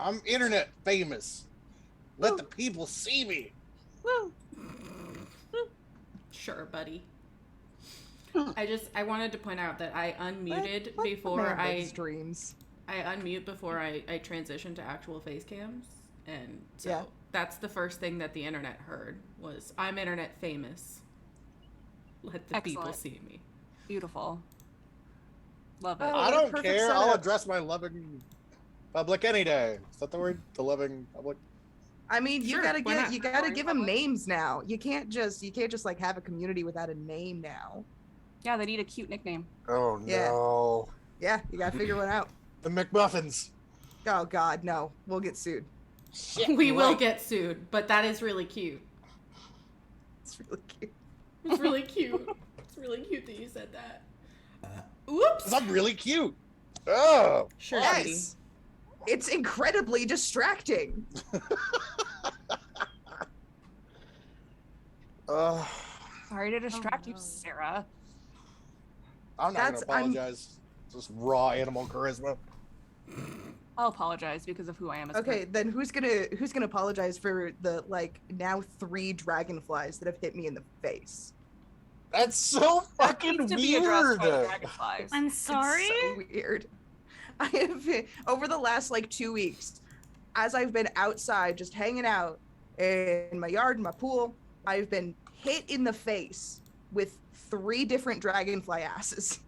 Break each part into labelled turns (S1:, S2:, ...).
S1: I'm internet famous. Let the people see me.
S2: Woo.
S3: Sure, buddy. I wanted to point out that I unmuted before I unmute before I transitioned to actual face cams, and so that's the first thing that the internet heard was I'm internet famous. Let the people see me.
S2: Beautiful. Love it.
S1: I don't care. I'll address my loving public any day. Is that the word? The loving public.
S4: I mean, you gotta give them names now. You can't just like have a community without a name now.
S2: Yeah, they need a cute nickname.
S1: Oh no.
S4: Yeah, you gotta figure one out.
S1: The McMuffins.
S4: Oh God, no. We'll get sued.
S3: Shit, we will get sued, but that is really cute.
S4: It's really cute.
S3: It's really cute. It's really cute that you said that. Oops.
S1: I'm really cute. Oh.
S3: Sure.
S4: Yes. It's incredibly distracting.
S2: Sorry to distract you, Sarah.
S1: I'm not gonna apologize. Just raw animal charisma.
S2: I'll apologize because of who I am as
S4: Okay, then who's gonna apologize for the now 3 dragonflies that have hit me in the face?
S1: That's so fucking weird.
S2: I'm
S5: sorry.
S4: It's so weird. I have been, over the last 2 weeks, as I've been outside just hanging out in my yard, in my pool, I've been hit in the face with 3 different dragonfly asses.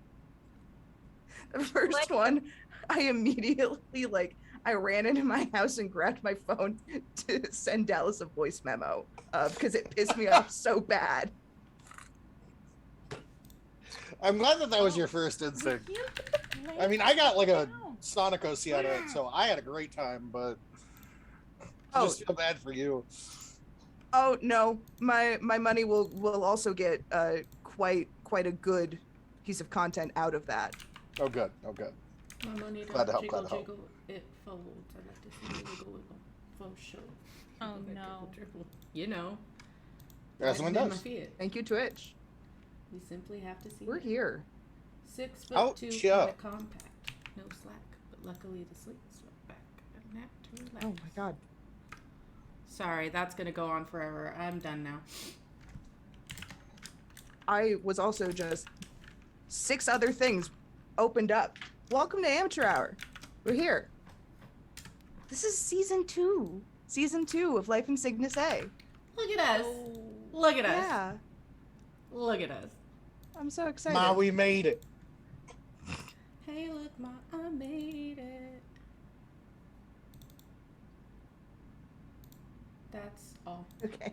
S4: The first one, I immediately I ran into my house and grabbed my phone to send Dallas a voice memo because it pissed me off so bad.
S1: I'm glad that was your first instinct. I mean, I got a Sonic OC out of it, so I had a great time, but I just feel bad for you.
S4: Oh no, my money will also get quite a good piece of content out of that.
S1: Oh good, oh good.
S3: My money
S1: Glad to help,
S3: jiggle,
S1: glad to help.
S3: jiggle, it folds. I like to see it wiggle, wiggle, for sure.
S5: Oh no.
S3: Dribble. You know.
S1: As one does.
S4: Thank you, Twitch.
S3: We simply have to see.
S4: We're here.
S3: 6'2" and a compact, no slack, but luckily the sleep swept back. A nap to relax.
S4: Oh my God.
S3: Sorry, that's gonna go on forever. I'm done now.
S4: I was also just 6 other things opened up. Welcome to Amateur Hour. We're here. This is season 2. Season 2 of Life in Cygnus A.
S3: Look at us. Look at us.
S4: Yeah.
S3: Look at us.
S4: I'm so excited.
S1: Ma, we made it.
S3: Hey, look, Ma, I made it. That's all.
S4: Okay.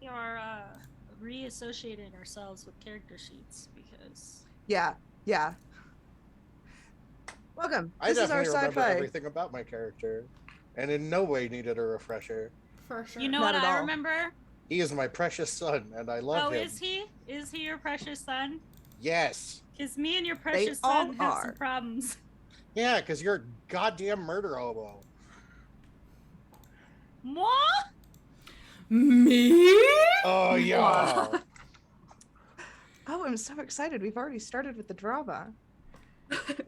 S5: We are reassociating ourselves with character sheets because.
S4: Yeah. Welcome.
S1: I
S4: This is our
S1: definitely remember
S4: sci-fi.
S1: everything about my character, and in no way needed a refresher.
S3: For sure.
S5: You know
S4: Not
S5: what
S4: at
S5: I
S4: all.
S5: remember?
S1: He is my precious son, and I love him.
S5: Oh, is he? Is he your precious son?
S1: Yes.
S5: Because me and your precious
S4: all
S5: son have
S4: are.
S5: some problems.
S1: Yeah, because you're a goddamn murder hobo.
S5: Moi?
S3: Me?
S1: Oh, yeah.
S4: Oh, I'm so excited. We've already started with the drama.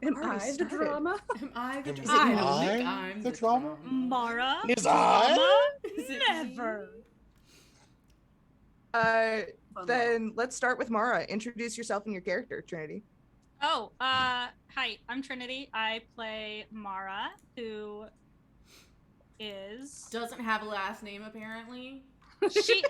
S6: Am I the drama?
S3: Am I the
S1: Am
S3: drama? I don't
S1: I
S3: think I'm
S1: the drama?
S5: Mara?
S1: Is I?
S3: Is it
S5: Never.
S4: Then let's start with Mara. Introduce yourself and your character, Trinity.
S5: Oh, hi, I'm Trinity. I play Mara, who is...
S3: Doesn't have a last name, apparently.
S5: She...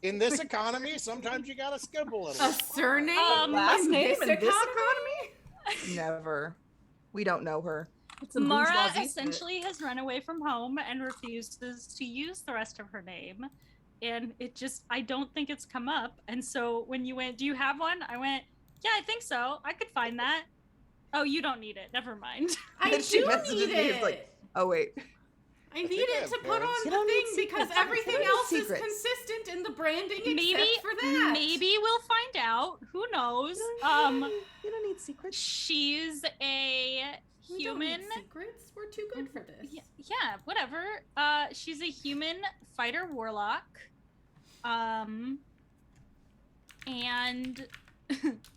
S1: In this economy, sometimes you gotta skip a little.
S3: A surname?
S6: Last name
S3: this
S6: in this
S3: economy?
S4: Never. We don't know her.
S6: It's a
S5: Mara
S6: bourgeoisie
S5: essentially has run away from home and refuses to use the rest of her name. And it just, I don't think it's come up. And so when you went, do you have one? I went, yeah, I think so. I could find that. Oh, you don't need it. Never mind.
S3: I
S4: And she
S3: do
S4: messages
S3: need
S4: me,
S3: it.
S4: it's like, oh, wait.
S3: I need it to put on
S4: You
S3: the
S4: don't need
S3: thing because
S4: secrets.
S3: everything
S4: You don't need
S3: else is
S4: secrets.
S3: consistent in the branding
S5: Maybe,
S3: except for that.
S5: maybe we'll find out. Who knows?
S4: You don't need secrets.
S5: She's a
S3: We don't need
S5: human.
S3: secrets. We're too good for this.
S5: Yeah, whatever. She's a human fighter warlock. And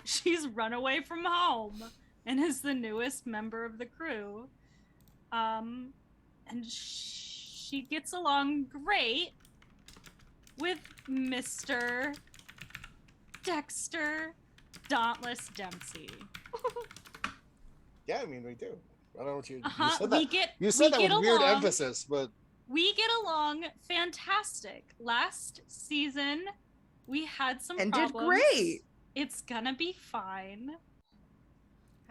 S5: she's run away from home and is the newest member of the crew. And she gets along great with Mr. Dexter Dauntless Dempsey.
S1: Yeah, I mean, we do. I don't know what you said that.
S5: We
S1: That
S5: get
S1: with weird
S5: along.
S1: emphasis, but
S5: We get along fantastic. Last season, we had some
S4: and
S5: problems.
S4: did great.
S5: It's gonna be fine.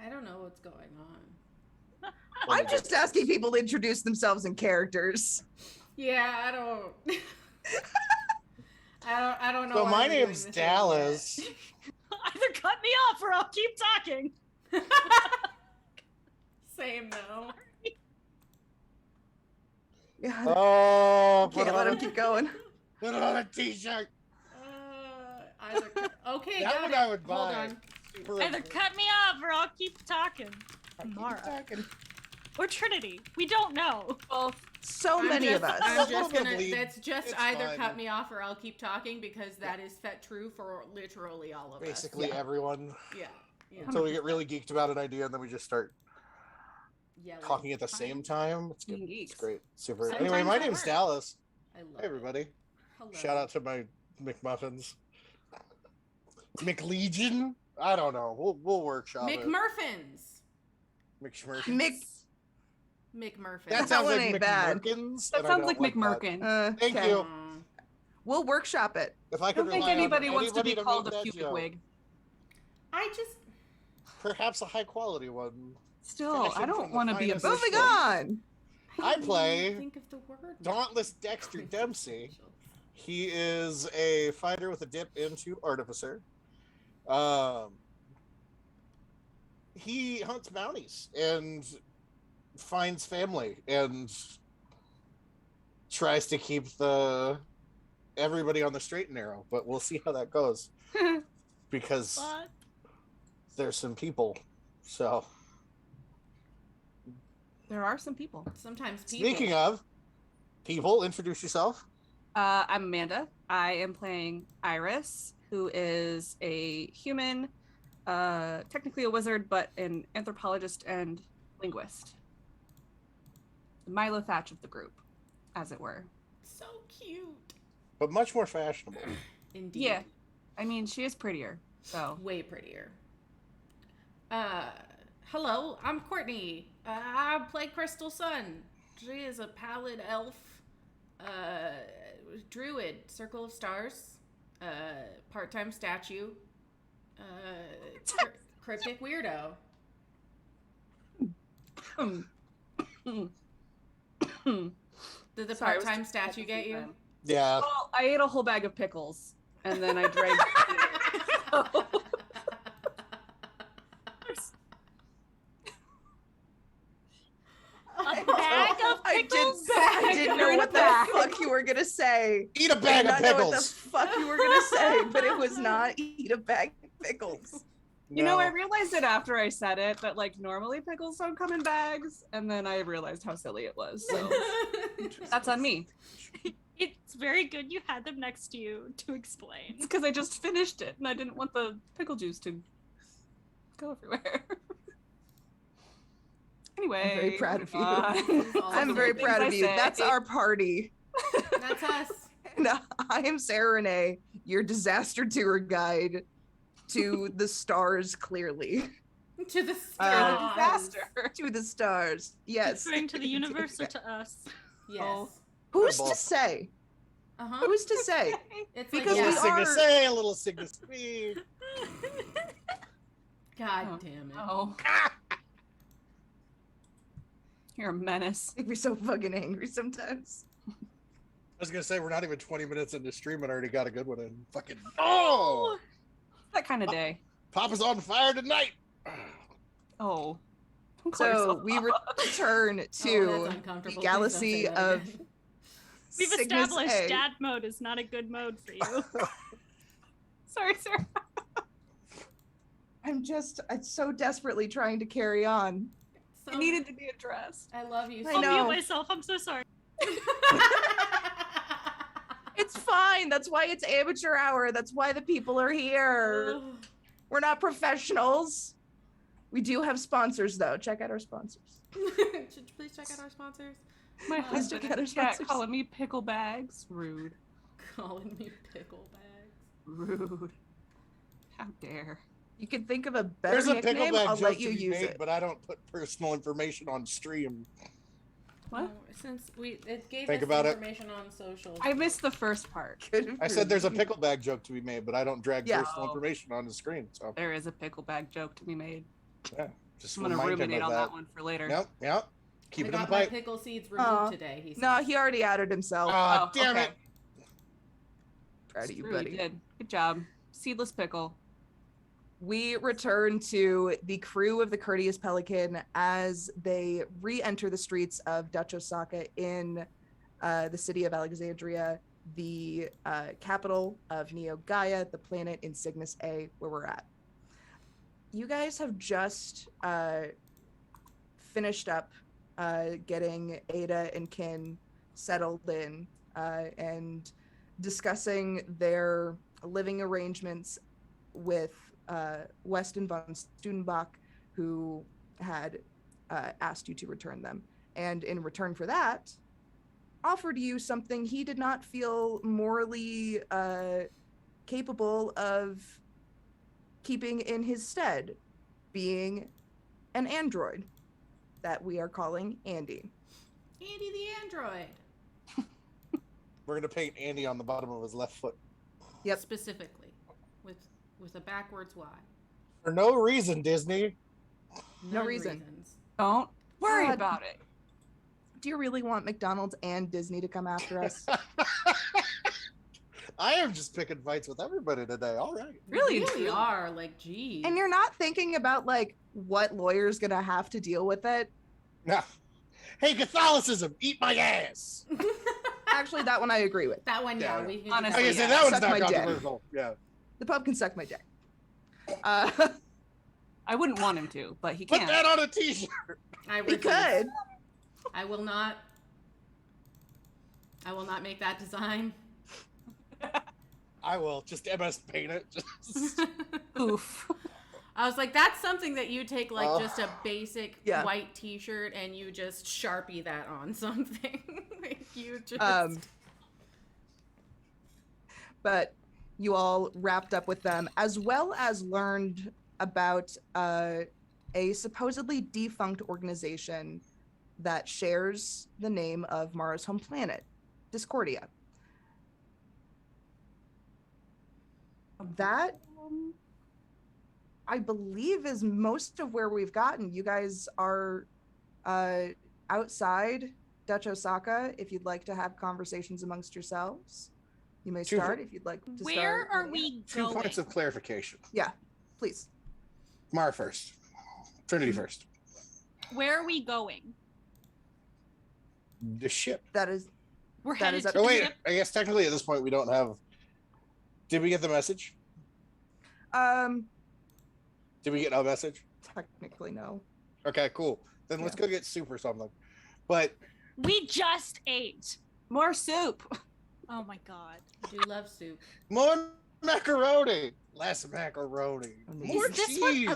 S3: I don't know what's going on.
S4: I'm just asking people to introduce themselves and characters.
S3: Yeah, I don't. I don't know.
S1: so
S3: why
S1: my
S3: we're doing
S1: name's
S3: this
S1: Dallas.
S5: Either cut me off or I'll keep talking.
S3: yet. Same though.
S4: Yeah,
S1: Oh,
S4: can't let him keep going.
S1: Put it on a t-shirt.
S3: Okay,
S1: That
S3: got
S1: one
S3: it.
S1: I would
S3: Hold
S1: buy.
S3: on.
S5: Either cut me off or I'll keep talking. Mara. Or Trinity. We don't know.
S2: Both.
S4: So many of us.
S3: I'm just gonna.
S1: Probably.
S3: That's just
S1: It's
S3: either
S1: fine.
S3: cut me off or I'll keep talking because that is true for literally all of
S1: Basically
S3: us.
S1: everyone.
S3: Yeah. Yeah.
S1: Until we get really geeked about an idea and then we just start
S3: Yelling.
S1: talking at the same time. It's good.
S2: Being
S1: It's
S2: geeks.
S1: great. Super.
S3: Sometimes
S1: Anyway, my
S3: that
S1: name's
S3: works.
S1: Dallas.
S3: I love
S1: Hey, everybody.
S3: It. Hello.
S1: Shout out to my McMuffins. McLegion? I don't know. We'll workshop it.
S3: McMurphins.
S1: McSmurfins.
S3: McMurphins.
S1: That
S4: That
S1: sounds
S4: one
S1: like
S4: ain't bad.
S1: McMurkins.
S2: That
S1: and I
S2: sounds
S1: don't
S2: like
S1: that.
S2: McMurkin.
S1: Thank
S4: Okay.
S1: you.
S4: We'll workshop it.
S1: If I
S2: I
S1: could
S2: don't think
S1: rely on
S2: anybody wants to be
S1: anybody
S2: called
S1: make
S2: a
S1: that
S2: Cupid
S1: joke,
S2: wig.
S3: I just.
S1: perhaps a high quality one.
S2: Still, I don't want to be a
S1: finest-
S2: bush
S4: Moving
S2: wig.
S4: on.
S1: I play
S3: didn't think of the word.
S1: Dauntless Dexter Dempsey. He is a fighter with a dip into artificer. He hunts bounties and finds family and tries to keep everybody on the straight and narrow, but we'll see how that goes because
S5: But
S1: there's some people. So
S2: There are some people.
S3: Sometimes people.
S1: speaking of people, introduce yourself.
S2: I'm Amanda. I am playing Iris, who is a human, technically a wizard, but an anthropologist and linguist. The Milo Thatch of the group, as it were.
S3: So cute.
S1: But much more fashionable.
S3: Indeed.
S2: Yeah. I mean, she is prettier, so.
S3: Way prettier. Hello, I'm Courtney. I play Crystal Sun. She is a pallid elf, druid, Circle of Stars, part-time statue, cryptic weirdo. Did the
S2: Sorry, I was
S3: part-time
S2: just-
S3: statue get you?
S1: Yeah.
S2: Well, I ate a whole bag of pickles, and then I drank.
S5: a bag of pickles?
S4: I didn't know what the
S2: Bag.
S4: fuck you were gonna say.
S1: Eat a
S4: I
S1: bag
S4: did
S1: of
S4: not know what the
S1: pickles.
S4: fuck you were gonna say, but it was not eat a bag of pickles.
S2: You know, I
S1: No.
S2: realized it after I said it, but like normally pickles don't come in bags, and then I realized how silly it was. So that's on me.
S5: It's very good you had them next to you to explain.
S2: It's because I just finished it, and I didn't want the pickle juice to go everywhere. Anyway,
S4: I'm very proud of you.
S3: All
S4: I'm
S3: the
S4: very
S3: things
S4: proud
S2: I
S4: of you.
S2: say.
S4: That's our party.
S3: That's us.
S4: And I am Sarah Renee, your disaster tour guide to the stars, clearly.
S3: To the
S4: Uh,
S3: stars.
S2: disaster.
S4: To the stars. Yes.
S5: Referring to the universe or to us?
S3: Yes.
S4: Who's
S1: Both.
S4: to say?
S3: Uh-huh.
S4: Who's to say?
S3: It's
S4: Because
S1: A
S3: like,
S1: little
S4: we
S3: yeah.
S4: are-
S1: Cygnus A, a little Cygnus B.
S3: God
S2: Oh,
S3: damn it.
S2: Oh. You're a menace.
S4: Make me so fucking angry sometimes.
S1: I was gonna say we're not even 20 minutes into stream and already got a good one in. Fucking oh!
S2: That kind of day.
S1: Papa's on fire tonight.
S2: Oh. Don't call
S4: So
S2: yourself
S4: we
S2: Papa.
S4: return
S3: Oh,
S4: to
S3: that's uncomfortable.
S4: the
S3: Please don't
S4: galaxy
S3: say that
S4: of
S3: again.
S5: We've
S4: Cygnus
S5: established
S4: A.
S5: dad mode is not a good mode for you.
S2: Sorry, Sarah.
S4: I'm so desperately trying to carry on.
S2: It needed to be addressed.
S3: I love you.
S4: I
S5: I'll
S4: know.
S5: mute myself. I'm so sorry.
S4: It's fine. That's why it's amateur hour. That's why the people are here. We're not professionals. We do have sponsors, though. Check out our sponsors.
S3: Should you please check out our sponsors?
S2: My
S4: Please
S2: husband
S4: check out our
S2: and cat
S4: sponsors.
S2: calling me pickle bags. Rude.
S3: Calling me pickle bags.
S2: Rude. How dare.
S4: You can think of a better
S1: There's a
S4: nickname.
S1: pickleback
S4: I'll
S1: joke
S4: let you
S1: to be
S4: use
S1: made,
S4: it.
S1: but I don't put personal information on stream.
S2: What?
S3: Since it gave
S1: Think
S3: us
S1: about it.
S3: information on social.
S2: I missed the first part.
S1: I said there's a pickleback joke to be made, but I don't drag
S4: Yeah.
S1: personal information on the screen. So
S2: There is a pickle bag joke to be made.
S1: yeah, just
S2: I'm gonna
S1: remind him
S2: ruminate
S1: of
S2: on
S1: that.
S2: that one for later.
S1: Yep. Keep
S3: I
S1: it in the
S3: got my
S1: pipe.
S3: pickle seeds removed today. He said.
S4: No, he already added himself.
S1: Ah,
S2: Oh,
S1: damn
S2: okay.
S1: it!
S4: Proud of you,
S2: Really
S4: buddy.
S2: did. Good job. Seedless pickle.
S4: We return to the crew of the Courteous Pelican as they re-enter the streets of Dutch Osaka in the city of Alexandria, the capital of Neo Gaia, the planet in Cygnus A, where we're at. You guys have just finished up getting Ada and Kin settled in and discussing their living arrangements with Weston von Studenbach, who had asked you to return them. And in return for that, offered you something he did not feel morally capable of keeping in his stead, being an android that we are calling Andy.
S3: Andy the android.
S1: We're gonna paint Andy on the bottom of his left foot
S4: Yep.
S3: Specifically, with a backwards Y.
S1: for no reason. Disney.
S4: No reason.
S3: Reasons.
S2: Don't worry
S4: God.
S2: about it.
S4: Do you really want McDonald's and Disney to come after us?
S1: I am just picking fights with everybody today. All right.
S2: Really?
S3: You really are like, geez.
S4: And you're not thinking about like what lawyer's gonna have to deal with it.
S1: No. Hey, Catholicism, eat my ass.
S4: Actually, that one I agree with.
S3: that one,
S1: Yeah,
S3: yeah. We can
S2: honestly,
S1: Like I
S3: just-
S1: said, that one's
S4: Suck
S1: not
S4: my dick.
S1: controversial. Yeah.
S4: The pub can suck my dick.
S2: I wouldn't want him to, but he
S1: Put
S2: can.
S1: that on a t-shirt.
S3: I
S4: He
S3: refuse.
S4: could.
S3: I will not make that design.
S1: I will just MS paint it. Just...
S2: Oof.
S3: I was like, that's something that you take like
S1: Oh.
S3: just a basic
S4: Yeah.
S3: white t-shirt and you just Sharpie that on something. Like you just
S4: But you all wrapped up with them, as well as learned about a supposedly defunct organization that shares the name of Mara's home planet, Discordia. That, I believe, is most of where we've gotten. You guys are outside Dutch Osaka. If you'd like to have conversations amongst yourselves, you may
S1: Two
S4: start. If you'd like to start.
S5: Where are we
S1: 2
S5: going?
S1: points of clarification.
S4: Yeah, please.
S1: Mara first. Trinity first.
S5: Where are we going?
S1: The ship.
S4: That is
S5: We're
S4: That
S5: headed
S4: is
S5: to
S4: up-
S5: the
S1: Oh wait,
S5: ship.
S1: I guess technically at this point we don't have. Did we get the message? Did we get a message?
S4: technically no.
S1: Okay, cool. Then let's go get soup or something. But
S5: We just ate.
S2: More soup.
S5: Oh my god.
S3: I do love soup.
S1: more macaroni, less macaroni, more
S5: Is this
S1: cheese.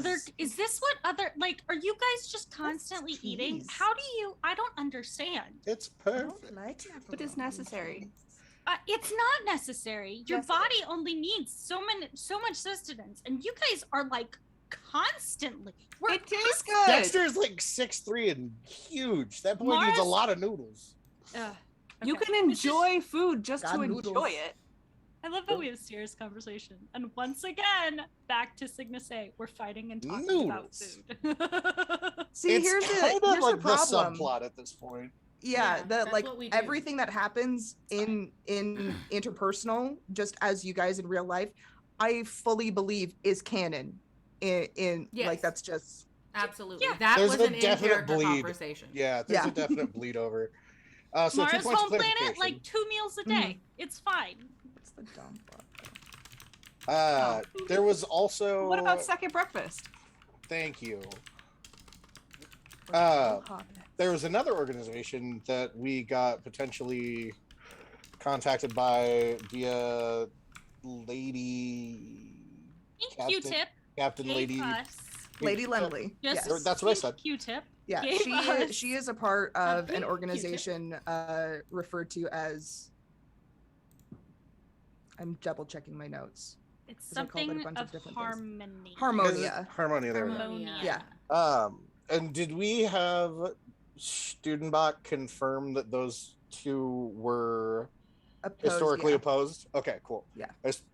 S5: what other like are you guys just constantly eating?
S4: cheese.
S5: How do you I don't understand.
S1: It's perfect.
S2: But it's necessary.
S5: It's not necessary. Your
S4: Yes, it
S5: body only needs so much sustenance, and you guys are like constantly.
S2: It tastes good.
S1: Dexter's like 6'3" and huge. That boy needs a
S5: Mars-
S1: lot of noodles.
S2: You
S5: Okay.
S2: can enjoy food just
S4: Got
S2: to
S4: noodles.
S2: enjoy it.
S5: I love that we have serious conversation. And once again, back to Cygnus A, we're fighting and talking about
S1: Noodles.
S5: food.
S4: See,
S1: It's
S4: here's
S1: kind of
S4: the
S1: like the
S4: problem.
S1: subplot at this point.
S4: Yeah,
S3: Yeah,
S4: the
S3: that's
S4: like
S3: what we do.
S4: everything that happens in interpersonal, just as you guys in real life, I fully believe is canon. In
S3: Yes.
S4: like that's just
S3: Absolutely.
S5: Yeah.
S3: That
S1: There's
S3: was
S1: a
S3: an
S1: definite
S3: in-character
S1: bleed.
S3: conversation.
S1: Yeah, there's
S4: Yeah.
S1: a definite bleed over. So 2
S5: Mara's
S1: points of
S5: home planet,
S1: clarification.
S5: like 2 meals a day. It's fine.
S4: what's the dumb fuck?
S1: There was also.
S2: What about second breakfast?
S1: Thank you.
S4: Oh,
S1: There was another organization that we got potentially contacted by via Lady
S5: Q-tip
S1: Captain
S5: gave
S1: Lady
S5: us
S4: Lady Lemley.
S5: Just
S4: Yes.
S1: That's what I said.
S5: Q-tip.
S4: Yeah, she is a part of an organization referred to as. I'm double checking my notes.
S5: It's
S4: 'cause I called it a
S5: something
S4: bunch of
S5: of
S4: different things.
S5: harmony.
S4: Harmonia.
S1: Harmonia. There we go.
S5: Harmonia.
S4: Yeah.
S1: And did we have Studenbach confirm that those two were historically opposed? Okay, cool.
S4: Yeah.
S1: I just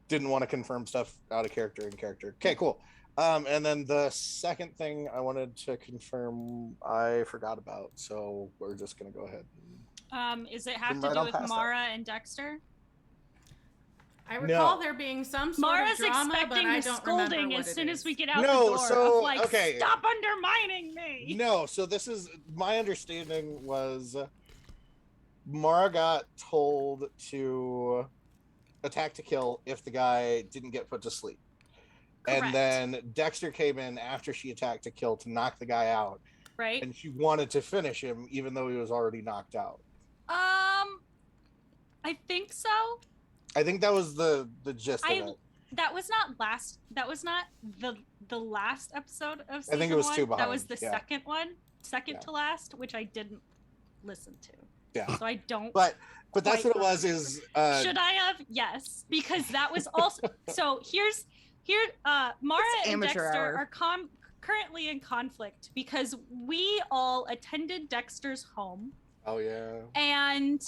S1: didn't want to confirm stuff out of character in character. Okay, cool. And then the second thing I wanted to confirm, I forgot about, so we're just gonna go ahead.
S5: Is it have to do with Mara and Dexter?
S3: I recall there being some sort
S5: Mara's
S3: of drama,
S5: expecting
S3: but I
S5: the
S3: don't
S5: scolding
S3: remember
S5: as
S3: what
S5: soon
S3: it
S5: as
S3: is.
S5: we get out the door.
S1: So,
S5: of like,
S1: okay.
S5: Stop undermining me.
S1: No, so this is my understanding was Mara got told to attack to kill if the guy didn't get put to sleep.
S5: Correct.
S1: And then Dexter came in after she attacked to kill to knock the guy out.
S5: Right.
S1: And she wanted to finish him even though he was already knocked out.
S5: I think so.
S1: I think that was the gist of it.
S5: That was not the last episode of season
S1: I think it was
S5: 1.
S1: two behind.
S5: That was the second one, second to last, which I didn't listen to.
S1: Yeah.
S5: So I don't.
S1: But that's what it was. Is
S5: should I have? Yes, because that was also. So Mara and Dexter are currently in conflict because we all attended Dexter's home.
S1: Oh yeah.
S5: And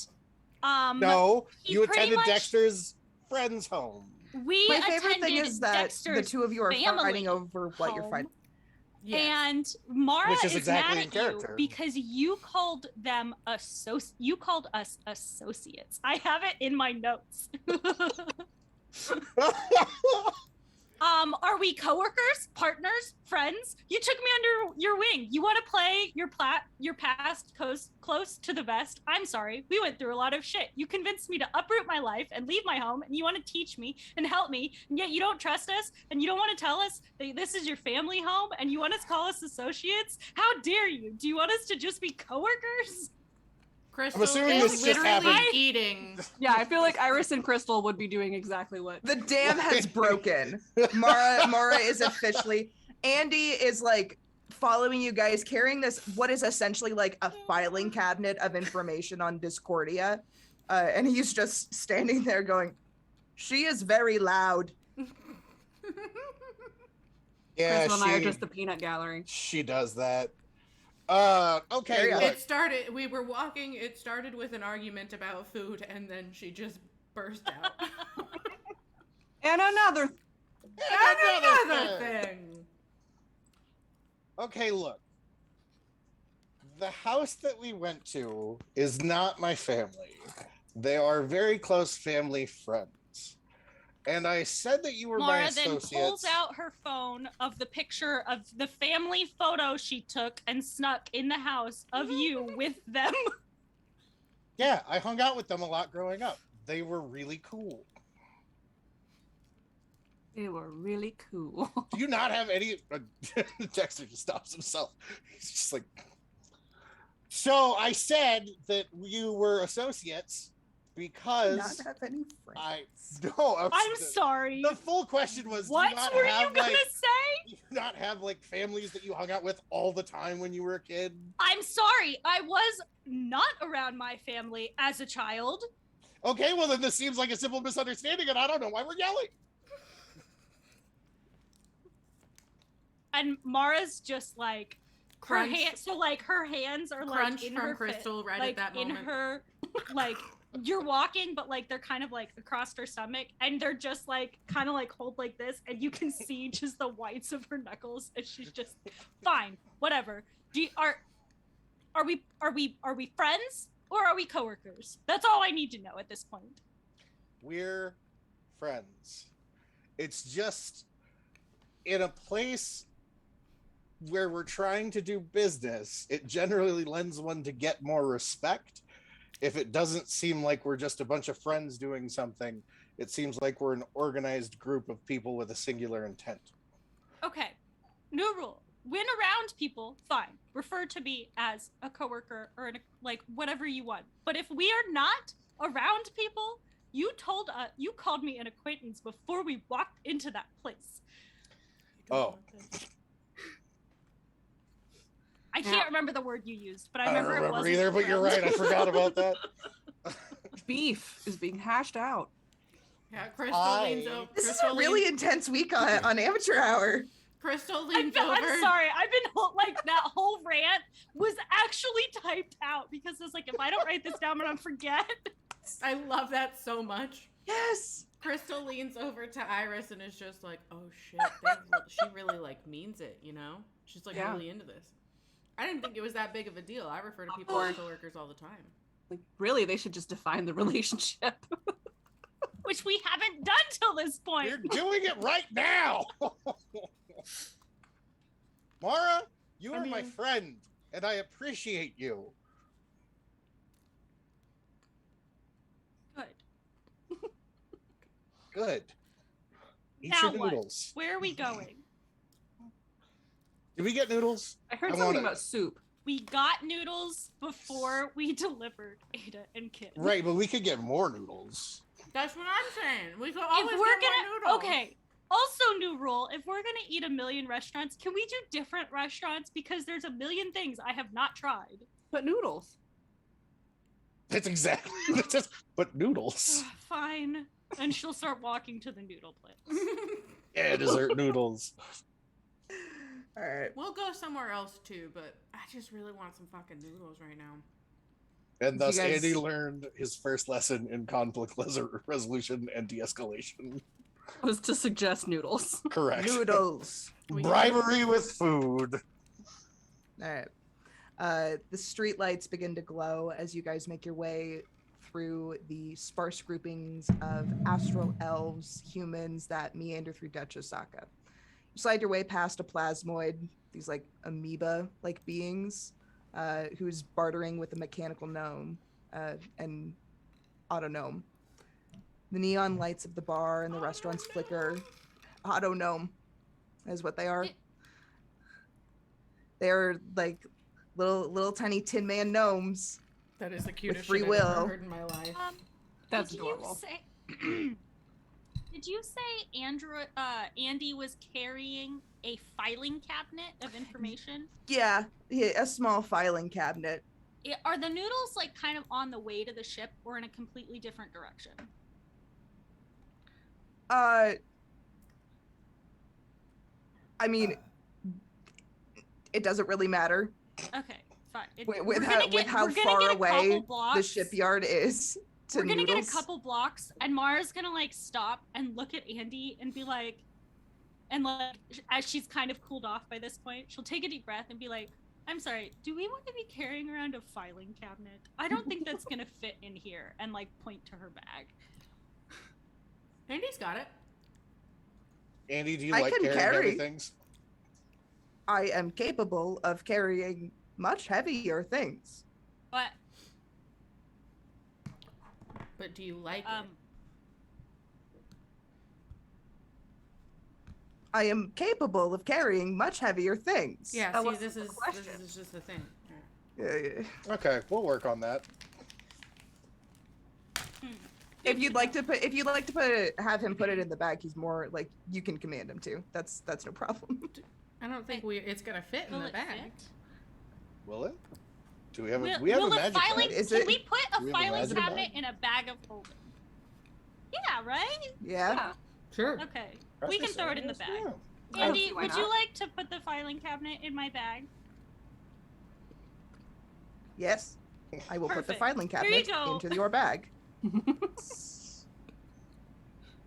S1: no, you attended Dexter's friend's home.
S4: My favorite thing is that
S5: Dexter's
S4: the two of you are fighting over what you're fighting.
S5: Yes. And Mara is
S1: exactly
S5: mad at you because you called them you called us associates. I have it in my notes. Are we coworkers, partners, friends? You took me under your wing. You want to play your past close to the vest? I'm sorry. We went through a lot of shit. You convinced me to uproot my life and leave my home, and you want to teach me and help me, and yet you don't trust us, and you don't want to tell us that this is your family home, and you want us to call us associates? How dare you? Do you want us to just be coworkers?
S3: Crystal
S1: I'm assuming this just happened.
S3: Eating.
S2: Yeah, I feel like Iris and Crystal would be doing exactly what.
S4: The dam has broken. Mara is officially. Andy is like following you guys, carrying this what is essentially like a filing cabinet of information on Discordia, and he's just standing there going, "She is very loud."
S1: Yeah,
S2: Crystal and I are just the peanut gallery.
S1: She does that. Okay.
S3: We were walking, it started with an argument about food, and then she just burst out.
S2: And another
S3: thing.
S1: Okay, look. The house that we went to is not my family. They are very close family friends. And I said that you were
S5: Mara
S1: my associates.
S5: then pulls out her phone of the picture of the family photo she took and snuck in the house of you with them.
S1: Yeah, I hung out with them a lot growing up. They were really cool.
S2: They were really cool.
S1: Do you not have any... Dexter just stops himself. He's just like... So I said that you were associates because...
S4: Not have any friends.
S5: I'm sorry.
S1: The full question was...
S5: What were you gonna say?
S1: Do you not have like families that you hung out with all the time when you were a kid?
S5: I'm sorry. I was not around my family as a child.
S1: Okay, well then this seems like a simple misunderstanding and I don't know why we're yelling.
S5: And Mara's just like her hands. So like her hands are
S3: Crunch
S5: like in
S3: from
S5: her
S3: Crystal right
S5: like
S3: at that moment.
S5: in her like you're walking, but like they're kind of like across her stomach, and they're just like kind of like hold like this, and you can see just the whites of her knuckles, and she's just fine, whatever. Are we friends or are we coworkers? That's all I need to know at this point.
S1: We're friends. It's just in a place where we're trying to do business, it generally lends one to get more respect. If it doesn't seem like we're just a bunch of friends doing something, it seems like we're an organized group of people with a singular intent.
S5: Okay, new rule. When around people, fine. Refer to me as a coworker or like whatever you want. But if we are not around people, you called me an acquaintance before we walked into that place.
S1: Oh.
S5: I can't remember the word you used, but I
S1: I don't
S5: remember it
S1: remember
S5: wasn't
S1: either, but you're right. I forgot about that.
S6: Beef is being hashed out.
S3: Yeah, Crystal leans over.
S4: This is a really intense week on Amateur Hour.
S3: Crystal leans
S5: I'm
S3: over.
S5: sorry. I've been like that whole rant was actually typed out because it's like if I don't write this down, I'm gonna forget.
S3: I love that so much.
S4: Yes.
S3: Crystal leans over to Iris and is just like, "Oh shit, she really like means it, you know? She's like really into this." I didn't think it was that big of a deal. I refer to people as coworkers all the time.
S6: Like, really, they should just define the relationship.
S5: Which we haven't done till this point.
S1: You're doing it right now. Mara, you are my friend, and I appreciate you.
S5: Good.
S1: Good. Eat
S5: Now
S1: your
S5: what?
S1: noodles.
S5: Where are we going?
S1: Did we get noodles?
S6: I heard
S1: I
S6: something
S1: wanna-
S6: about soup.
S5: We got noodles before we delivered Ada and Kit.
S1: Right, but we could get more noodles.
S3: That's what I'm saying. We could
S5: If
S3: always
S5: we're
S3: get
S5: gonna,
S3: more noodles.
S5: okay. Also, new rule: if we're gonna eat a million restaurants, can we do different restaurants? Because there's a million things I have not tried.
S6: But noodles.
S1: That's exactly. That's just, but noodles.
S5: Fine. And she'll start walking to the noodle place.
S1: Yeah, dessert noodles.
S4: All right.
S3: We'll go somewhere else too, but I just really want some fucking noodles right now.
S1: And thus,
S4: You guys-
S1: Andy learned his first lesson in conflict resolution and de-escalation.
S6: Was to suggest noodles.
S1: Correct.
S4: Noodles.
S1: Bribery with food.
S4: All right. The street lights begin to glow as you guys make your way through the sparse groupings of astral elves, humans that meander through Dutch Osaka. You slide your way past a plasmoid, these like amoeba-like beings, who's bartering with a mechanical gnome and auto gnome. The neon lights of the bar and the restaurants flicker. Auto gnome is what they are. They're like little tiny Tin Man gnomes.
S3: That is the cutest
S4: free
S3: shit I've
S4: will.
S3: ever heard in my life.
S6: That's
S5: did
S6: adorable.
S5: Did you say Andy was carrying a filing cabinet of information?
S4: Yeah, a small filing cabinet.
S5: Are the noodles like kind of on the way to the ship or in a completely different direction?
S4: I mean, it doesn't really matter
S5: Okay, fine.
S4: with how far away the shipyard is to
S5: We're gonna
S4: noodles.
S5: get a couple blocks, and Mara's gonna like stop and look at Andy and be like, and like as she's kind of cooled off by this point, she'll take a deep breath and be like, "I'm sorry, do we want to be carrying around a filing cabinet? I don't think that's gonna fit in here." And like point to her bag.
S3: Andy's got it.
S1: Andy, do you
S4: I
S1: like
S4: can
S1: carrying
S4: carry.
S1: heavy things?
S4: I am capable of carrying much heavier things.
S3: But do you like it?
S4: I am capable of carrying much heavier things.
S3: Yeah,
S6: That
S3: see,
S6: wasn't
S3: this
S6: the
S3: is
S6: question.
S3: just the thing.
S4: Yeah.
S1: Okay, we'll work on that.
S4: If you'd like to have him put it in the bag, he's more like you can command him to. That's no problem.
S3: I don't think it's gonna fit in
S5: Will
S3: the
S5: it
S3: bag.
S5: fit?
S1: Will it? Do we have
S5: Will,
S1: a we have
S5: will
S1: a
S5: the
S1: magic
S5: filing?
S1: bag?
S4: Is
S5: Can
S4: it-
S5: we put a
S1: Do we have a
S5: filing
S1: magic
S5: cabinet
S1: bag?
S5: in a bag of holding? Yeah, right.
S4: Yeah.
S3: Sure.
S5: Okay, we can throw it in the bag.
S1: Yeah.
S5: Andy,
S6: why
S5: would you
S6: not?
S5: like to put the filing cabinet in my bag?
S4: Yes. I will put the
S5: Perfect.
S4: filing
S5: Here you
S4: cabinet
S5: go.
S4: into your bag.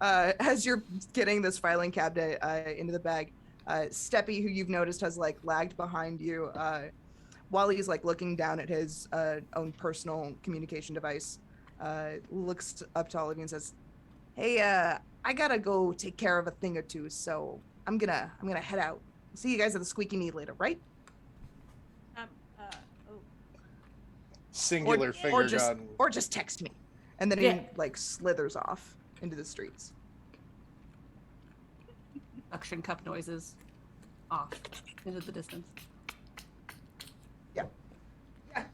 S4: As you're getting this filing cabinet into the bag, Steppy, who you've noticed has like lagged behind you, while he's like looking down at his own personal communication device, looks up to all of you and says, "Hey, I gotta go take care of a thing or two, so I'm gonna head out. See you guys at the Squeaky Knee later, right?
S5: Oh.
S1: Singular
S4: Or
S1: finger
S4: just
S1: gun.
S4: or just text me." And then
S3: Yeah.
S4: he like slithers off into the streets.
S6: Suction cup noises off into the distance.
S4: Yeah,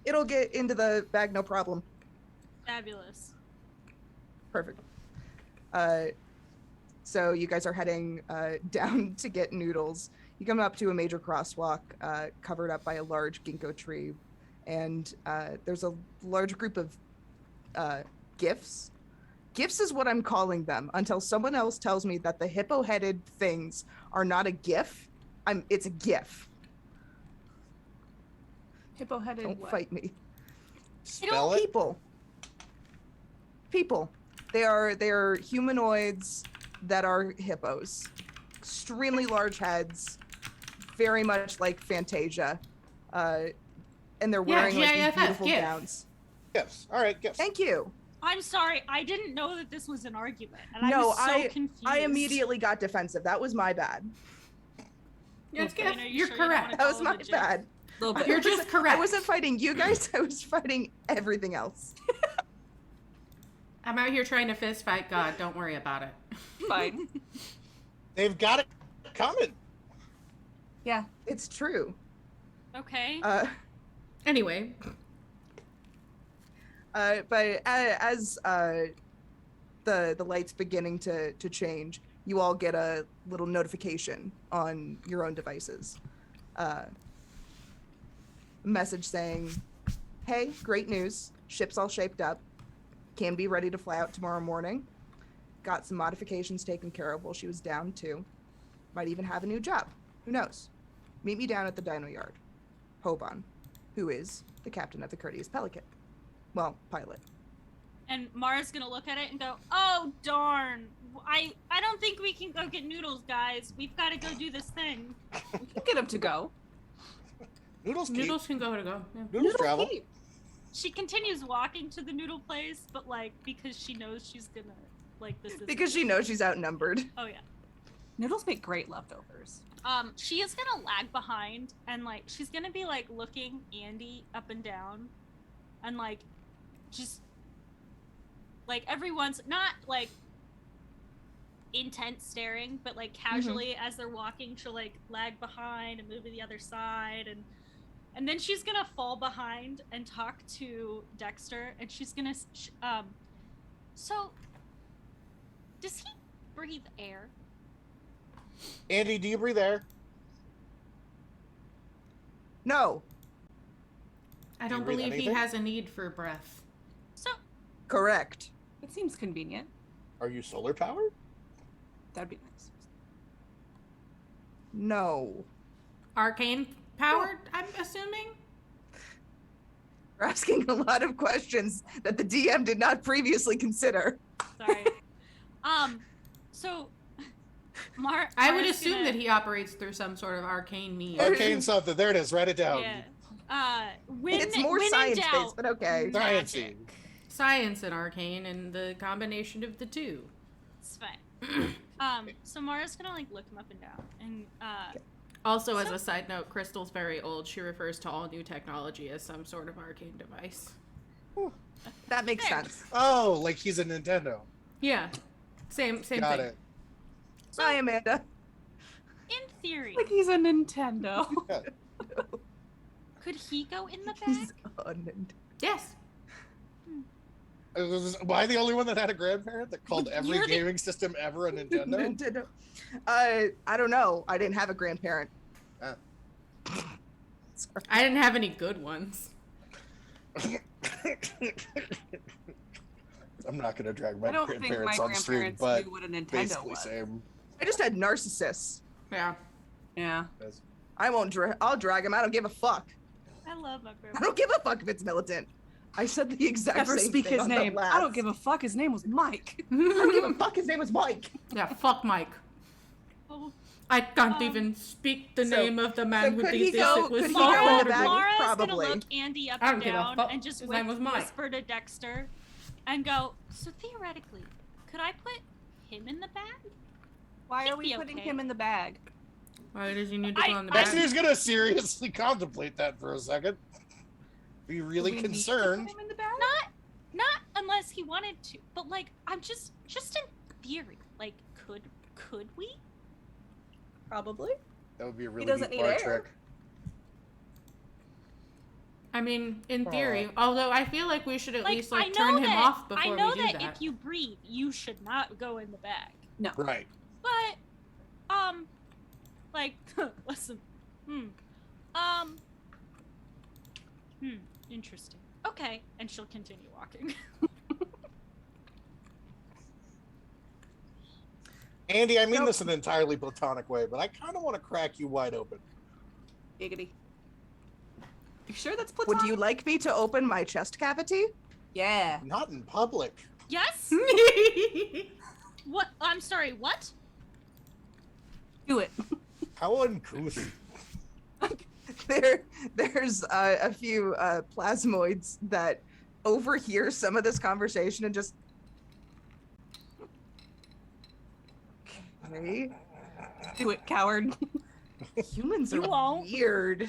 S4: it'll get into the bag, no problem.
S5: Fabulous.
S4: Perfect. So you guys are heading down to get noodles. You come up to a major crosswalk covered up by a large ginkgo tree, and there's a large group of gifts. Gifts is what I'm calling them until someone else tells me that the hippo-headed things are not a gif. It's a gif.
S2: Hippo-headed.
S4: Don't
S2: what?
S4: fight me.
S1: Spell it.
S4: People. They are humanoids that are hippos. Extremely large heads, very much like Fantasia. And they're wearing like these beautiful gowns.
S1: Gifts. All right, gifts.
S4: Thank you.
S5: I'm sorry, I didn't know that this was an argument, and
S4: No,
S5: I was so confused.
S4: I immediately got defensive. That was my bad.
S3: Yeah, it's
S5: Okay,
S3: good.
S5: are you
S3: You're
S5: sure you don't
S3: correct.
S5: wanna
S4: That was
S5: call
S4: my
S5: it a gif?
S4: bad.
S2: Little bit.
S3: You're just correct.
S4: I wasn't fighting you guys. I was fighting everything else.
S3: I'm out here trying to fist fight God. Don't worry about it.
S2: Fine.
S1: They've got it coming.
S2: Yeah.
S4: It's true.
S5: Okay.
S3: Anyway,
S4: But as the lights beginning to change, you all get a little notification on your own devices. A message saying, "Hey, great news! Ship's all shaped up. Can be ready to fly out tomorrow morning. Got some modifications taken care of while she was down too. Might even have a new job. Who knows? Meet me down at the dino yard. Hoban, who is the captain of the Courteous Pelican. Well, pilot."
S5: And Mara's gonna look at it and go, "Oh darn! I don't think we can go get noodles, guys. We've got to go do this thing."
S2: We can get him to go.
S1: Noodles keep.
S3: noodles can go to go. Yeah.
S1: Noodles travel.
S2: Keep.
S5: She continues walking to the noodle place, but like because she knows she's gonna like this.
S4: Because she knows she's outnumbered.
S5: Oh yeah.
S2: Noodles make great leftovers.
S5: She is gonna lag behind and like she's gonna be like looking Andy up and down, and like just like everyone's not like intense staring, but like casually as they're walking, she'll like lag behind and move to the other side, and then she's gonna fall behind and talk to Dexter, and she's gonna so does he breathe air?
S1: Andy, do you breathe air?
S4: No,
S3: I
S1: Do you
S3: don't
S1: breathe
S3: believe he
S1: anything?
S3: has a need for breath.
S5: So
S4: correct.
S2: It seems convenient.
S1: Are you solar powered?
S2: That'd be nice.
S4: No.
S3: Arcane powered, I'm assuming?
S4: We're asking a lot of questions that the DM did not previously consider.
S5: sorry. So
S3: I would assume that he operates through some sort of arcane means.
S1: Arcane something. There it is. Write it down.
S5: Yeah. When
S4: It's more
S5: when in
S4: science-based,
S5: doubt,
S4: but okay.
S1: Sciencey.
S3: Science and arcane and the combination of the two.
S5: It's fine. So Mara's gonna like look him up and down, and
S3: Also, as a side note, Crystal's very old. She refers to all new technology as some sort of arcane device.
S4: That makes
S5: Fair.
S4: sense.
S1: Oh, like he's a Nintendo.
S3: Yeah. Same
S1: Got
S3: thing.
S1: it.
S4: Hi, Amanda.
S5: in theory,
S2: Like he's a Nintendo.
S5: could he go in the bag?
S4: He's on
S3: Yes.
S1: Am I the only one that had a grandparent that called every
S5: You're the-
S1: gaming system ever a Nintendo?
S4: Nintendo. I don't know. I didn't have a grandparent.
S1: Ah.
S4: Sorry.
S3: I didn't have any good ones.
S1: I'm not going to drag my
S2: I don't think my
S1: grandparents on stream,
S2: grandparents
S1: but
S2: knew what a Nintendo
S1: basically
S2: was.
S1: same.
S4: I just had narcissists.
S3: Yeah.
S2: Yeah.
S4: I won't. I'll drag him. I don't give a fuck.
S5: I love my
S4: I
S5: grandma.
S4: don't give a fuck if it's militant. I said the exact
S2: Never
S4: same
S2: speak
S4: thing
S2: his
S4: on the
S2: name.
S4: last.
S2: I don't give a fuck. His name was Mike.
S4: I don't give a fuck. His name was Mike.
S3: Yeah, fuck Mike.
S5: Oh,
S3: I can't even speak the
S4: So-
S3: name of the man
S4: so
S3: who
S4: could
S3: did
S4: he
S3: this.
S4: go-
S3: It was
S4: could he
S3: so
S4: go in the
S3: horrible.
S4: bag?
S5: Mara's
S4: Probably.
S5: gonna look Andy up
S3: I don't
S5: and
S3: give a
S5: down
S3: fuck.
S5: and just
S3: His name was Mike.
S5: whisper to Dexter, and go. So theoretically, could I put him in the bag?
S2: Why
S5: He'd
S2: are we
S5: be
S2: putting
S5: okay.
S2: him in the bag?
S3: Why does he need to
S5: I-
S3: go in the
S5: I-
S3: back?
S1: Actually, he's going to seriously contemplate that for a second. Be really
S2: Do we need to put
S1: concerned.
S2: him in the bag?
S5: Not unless he wanted to, but like I'm just in theory. Like, could we?
S2: Probably.
S1: That would be a really
S2: doesn't
S1: neat
S2: need
S1: bar
S2: air.
S1: trick.
S3: I mean, in theory, although I feel like we should at
S5: Like
S3: least
S5: I
S3: like
S5: know
S3: turn him
S5: that
S3: off before
S5: I know
S3: we do
S5: that
S3: that.
S5: if you breathe, you should not go in the bag.
S1: Right.
S5: But Like, listen. Interesting. Okay, and she'll continue walking.
S1: Andy, I mean this in an entirely platonic way, but I kind of want to crack you wide open.
S2: Giggity. You sure that's platonic?
S4: Would you like me to open my chest cavity?
S2: Yeah.
S1: Not in public.
S5: Yes? What? I'm sorry, what?
S2: Do it.
S1: How uncouth.
S4: There's a few plasmoids that overhear some of this conversation and just. Okay.
S2: Do it, coward.
S4: Humans
S5: You
S4: are
S5: won't.
S4: weird.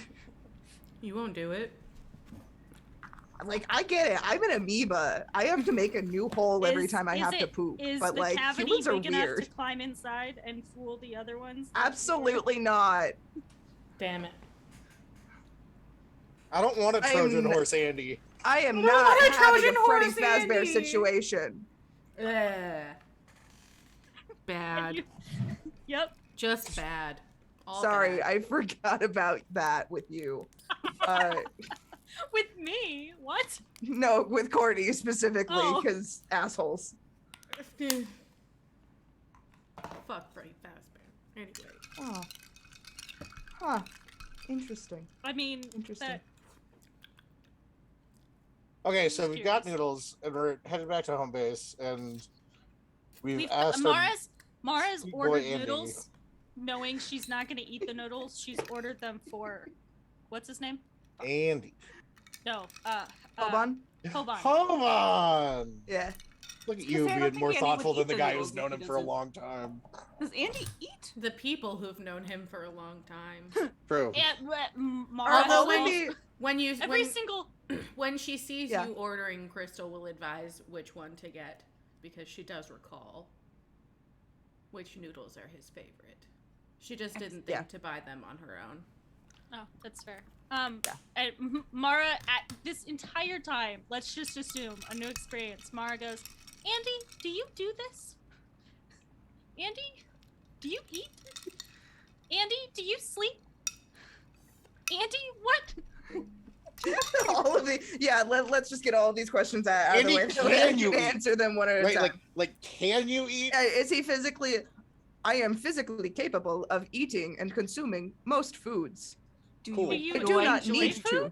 S3: You won't do it.
S4: Like, I get it. I'm an amoeba. I have to make a new hole every
S5: Is-
S4: time I
S5: is
S4: have to
S5: it-
S4: poop.
S5: Is
S4: But
S5: the
S4: like,
S5: cavity
S4: humans are
S5: big enough
S4: weird.
S5: to climb inside and fool the other ones?
S4: Absolutely not.
S3: Damn it.
S1: I don't want a Trojan
S4: I'm-
S1: horse, Andy.
S4: I am
S3: don't
S4: not
S3: want a
S4: having
S3: Trojan
S4: a Freddy
S3: horse,
S4: Fazbear
S3: Andy.
S4: situation.
S3: Bad.
S5: Yep.
S3: Just bad. All
S4: Sorry,
S3: bad.
S4: I forgot about that with you.
S5: With me? What?
S4: No, with Courtney specifically,
S5: Oh.
S4: because assholes.
S3: Fuck Freddy Fazbear. Anyway.
S4: Oh. Huh. Interesting.
S5: I mean,
S4: Interesting.
S5: that,
S1: Okay, so we've got
S5: Curious.
S1: Noodles, and we're headed back to home base, and we've
S5: uh,
S1: asked her.
S5: Mara's
S1: sweet boy
S5: ordered
S1: Andy.
S5: noodles, knowing she's not going to eat the noodles. She's ordered them for, what's his name?
S1: Andy.
S5: No,
S4: Boban?
S5: Hoban.
S1: Come on!
S4: Yeah.
S1: Look at
S2: Because
S1: you
S2: I don't
S1: being
S2: think
S1: more
S2: Andy
S1: thoughtful
S2: would
S1: than the
S2: eat the
S1: guy
S2: noodles
S1: who's
S2: if
S1: known
S2: he
S1: him for a
S2: doesn't.
S1: long time.
S2: Does Andy eat?
S3: The people who've known him for a long time.
S1: True.
S5: Yeah, but Mara
S3: Although
S5: has
S3: when you
S5: every
S3: when,
S5: single
S3: when she sees
S4: Yeah.
S3: you ordering, Crystal will advise which one to get because she does recall which noodles are his favorite. She just didn't think
S4: Yeah.
S3: to buy them on her own.
S5: Oh, that's fair. And Mara, at this entire time, let's just assume a new experience. Mara goes, Andy, do you do this? Andy, do you eat? Andy, do you sleep? Andy, what?
S4: All of the let's just get all of these questions out of the
S1: Andy,
S4: way. So
S1: can
S4: we
S1: you
S4: can
S1: eat?
S4: answer them one at a
S1: Right,
S4: time.
S1: like, can you eat?
S4: Is he physically? I am physically capable of eating and consuming most foods.
S1: Cool.
S5: Do you
S4: I do not
S5: enjoy
S4: need
S5: food?
S4: to.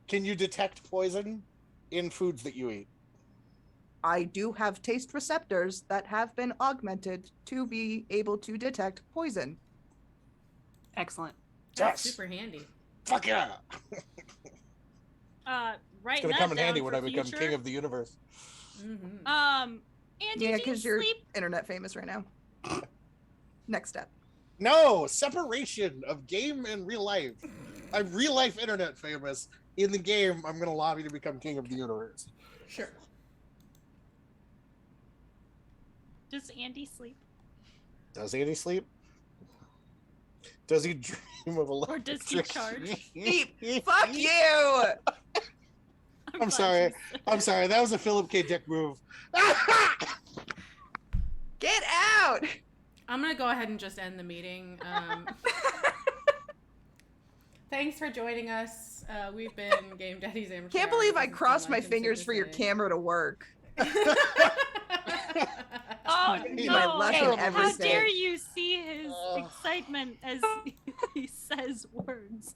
S1: Can you detect poison in foods that you eat?
S4: I do have taste receptors that have been augmented to be able to detect poison.
S2: Excellent.
S3: That's
S1: Yes.
S3: super handy.
S1: Fuck yeah!
S5: Right.
S1: It's gonna come in handy when I become
S5: future.
S1: king of the universe.
S3: Mm-hmm.
S5: Andy,
S4: Yeah,
S5: do you
S4: because you're
S5: sleep?
S4: internet famous right now. Next step.
S1: No, separation of game and real life. I'm real life internet famous. In the game, I'm gonna lobby to become king of the universe.
S3: Sure.
S5: Does Andy sleep?
S1: Does Andy sleep? Does he dream of
S5: Or does he
S1: electric
S5: charge?
S1: sheep?
S4: Fuck you!
S1: I'm
S5: glad
S1: sorry.
S5: you said
S1: I'm sorry. That was a Philip K. Dick move.
S4: Get out!
S3: I'm gonna go ahead and just end the meeting. Thanks for joining us. We've been Game Daddy's Amateur.
S4: Can't believe I
S3: Hours. This has
S4: crossed
S3: been
S4: my
S3: Life and
S4: fingers for your
S3: Cygnus A.
S4: camera to work.
S5: Oh
S4: My
S5: no!
S4: luck
S1: and
S5: How
S4: everything.
S5: dare you see his
S1: Ugh.
S5: excitement as he says words?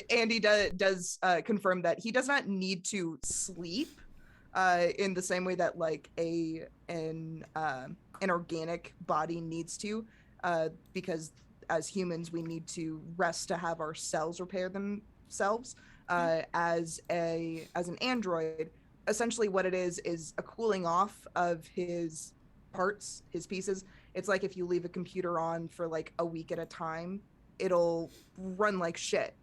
S4: Andy does confirm that he does not need to sleep in the same way that like an organic body needs to, because as humans we need to rest to have our cells repair themselves. As an android, essentially what it is a cooling off of his parts, his pieces. It's like if you leave a computer on for like a week at a time, it'll run like shit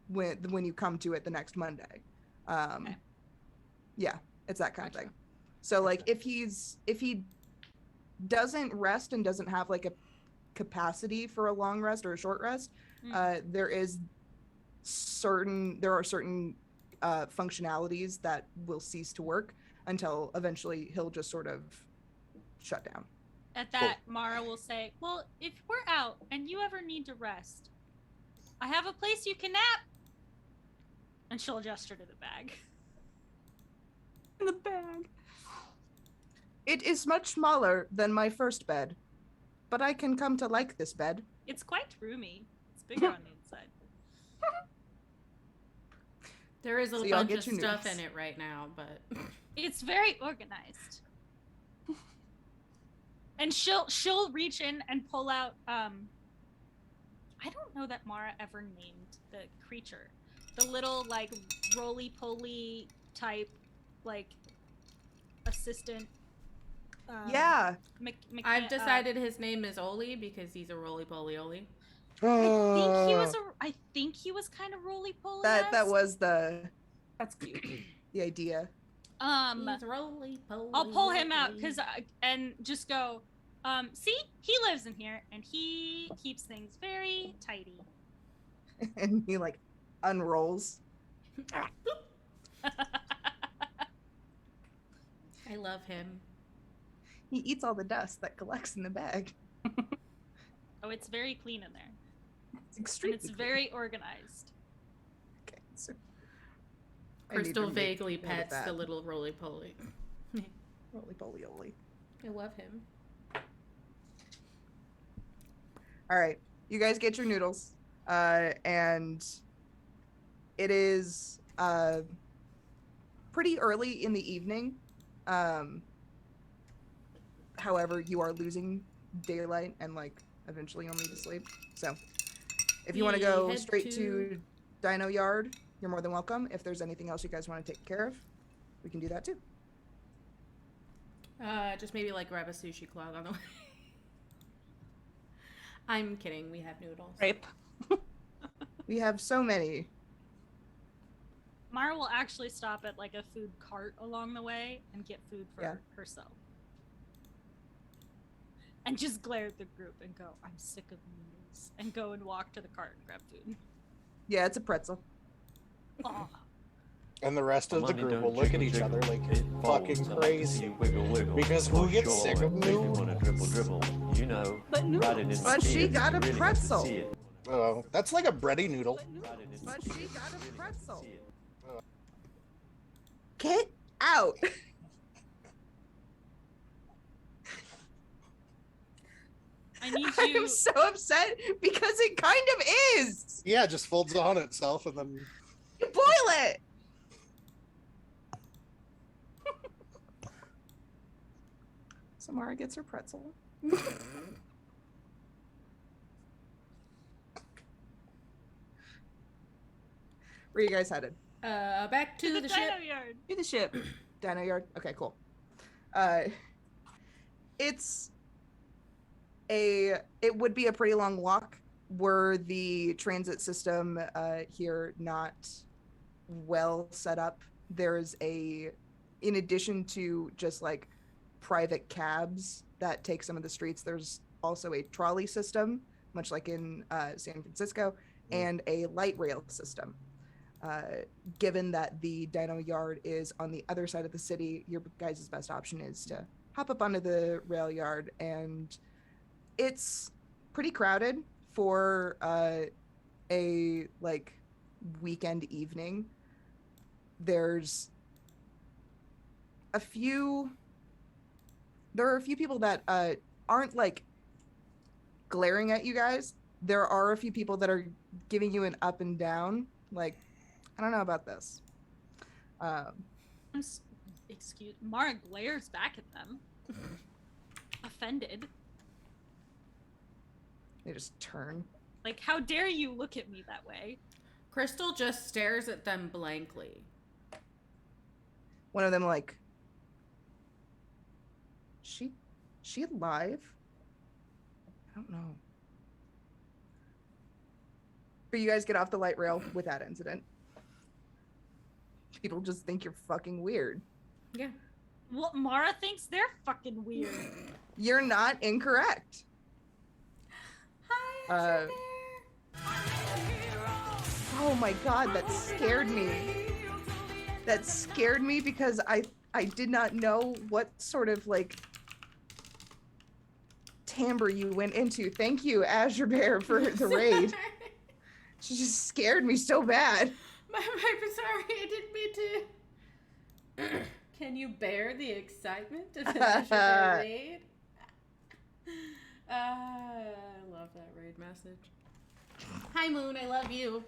S4: when you come to it the next Monday.
S5: Okay.
S4: Yeah, it's that kind of thing. So like if he doesn't rest and doesn't have like a capacity for a long rest or a short rest, there are certain functionalities that will cease to work until eventually he'll just sort of shut down.
S5: At that, Mara will say, well, if we're out and you ever need to rest, I have a place you can nap. And she'll gesture to the bag.
S2: In the bag.
S4: It is much smaller than my first bed, but I can come to like this bed.
S5: It's quite roomy. It's bigger on the inside.
S3: There is a
S4: So y'all
S3: bunch
S4: get
S3: of
S4: your
S3: stuff
S4: nukes.
S3: in it right now, but
S5: It's very organized. And she'll reach in and pull out I don't know that Mara ever named the creature. The little like roly-poly type like assistant
S4: Yeah.
S3: I've decided his name is Oli because he's a roly-poly Oli.
S5: I think he was kind of roly-poly.
S4: That was
S2: That's cute.
S4: the idea.
S3: He's roly-poly.
S5: I'll pull him out and just go, see, he lives in here and he keeps things very tidy.
S4: And he like unrolls.
S3: I love him.
S4: He eats all the dust that collects in the bag.
S5: Oh, it's very clean in there.
S4: It's
S5: And
S4: extremely
S5: it's
S4: clean.
S5: very organized.
S4: Okay, so I need to
S3: Crystal
S4: make
S3: vaguely
S4: note of
S3: pets
S4: that.
S3: the little roly-poly.
S4: Roly-poly-oly.
S3: I love him.
S4: All right, you guys get your noodles, and it is pretty early in the evening. However, you are losing daylight and like eventually you'll need to sleep. So, if you want to
S3: We
S4: go
S3: head
S4: straight to Dino Yard, you're more than welcome. If there's anything else you guys want to take care of, we can do that too.
S3: Just maybe like grab a sushi clog on the way. I'm kidding. We have noodles.
S2: Rape.
S4: We have so many.
S5: Mara will actually stop at like a food cart along the way and get food for herself. And just glare at the group and go, I'm sick of noodles. And go and walk to the cart and grab food.
S4: Yeah, it's a pretzel.
S5: Aw.
S1: And the rest of the
S7: Money
S1: group
S7: don't
S1: will look at
S7: jiggle,
S1: each
S7: jiggle.
S1: other like
S7: It
S1: fucking
S7: falls. I like to see
S1: crazy.
S7: you wiggle, wiggle.
S1: Because
S7: For
S1: who gets
S7: sure.
S1: sick of
S7: If you wanna dribble,
S1: noodles?
S7: dribble, you know,
S2: But noodles.
S7: riding in
S4: But
S7: the
S4: she
S7: skid,
S4: got
S7: you
S4: a
S7: really have to
S4: pretzel.
S7: see it.
S1: Oh, that's like a bready noodle.
S7: Riding in
S4: But
S7: the
S4: she
S7: skid,
S4: got a
S7: you really have to
S4: pretzel.
S7: see it.
S4: Get out!
S5: I need
S4: I'm
S5: you.
S4: so upset because it kind of is.
S1: Yeah, it just folds on itself and then
S4: You boil it. Samara gets her pretzel. Where you guys headed?
S3: Back to the ship.
S5: dino yard.
S2: Do the ship.
S4: Dino Yard? Okay, cool. It would be a pretty long walk were the transit system here not well set up. There's in addition to just like private cabs that take some of the streets, there's also a trolley system, much like in San Francisco, and a light rail system. Given that the Dino Yard is on the other side of the city, your guys' best option is to hop up onto the rail yard, and it's pretty crowded for a like weekend evening. There are a few people that aren't like glaring at you guys. There are a few people that are giving you an up and down, like, I don't know about this.
S5: Excuse. Mara glares back at them, offended.
S4: They just turn.
S5: Like, how dare you look at me that way?
S3: Crystal just stares at them blankly.
S4: One of them like, she alive? I don't know. But you guys get off the light rail with that incident. People just think you're fucking weird.
S3: Yeah.
S5: Well, Mara thinks they're fucking weird.
S4: You're not incorrect.
S3: Hi,
S4: Oh my god, that scared me. That scared me because I did not know what sort of like timbre you went into. Thank you, Azure Bear, for the raid. She just scared me so bad.
S3: I'm sorry, I didn't mean to. Can you bear the excitement of an Azure Bear raid? I love that raid message. Hi, Moon, I love you.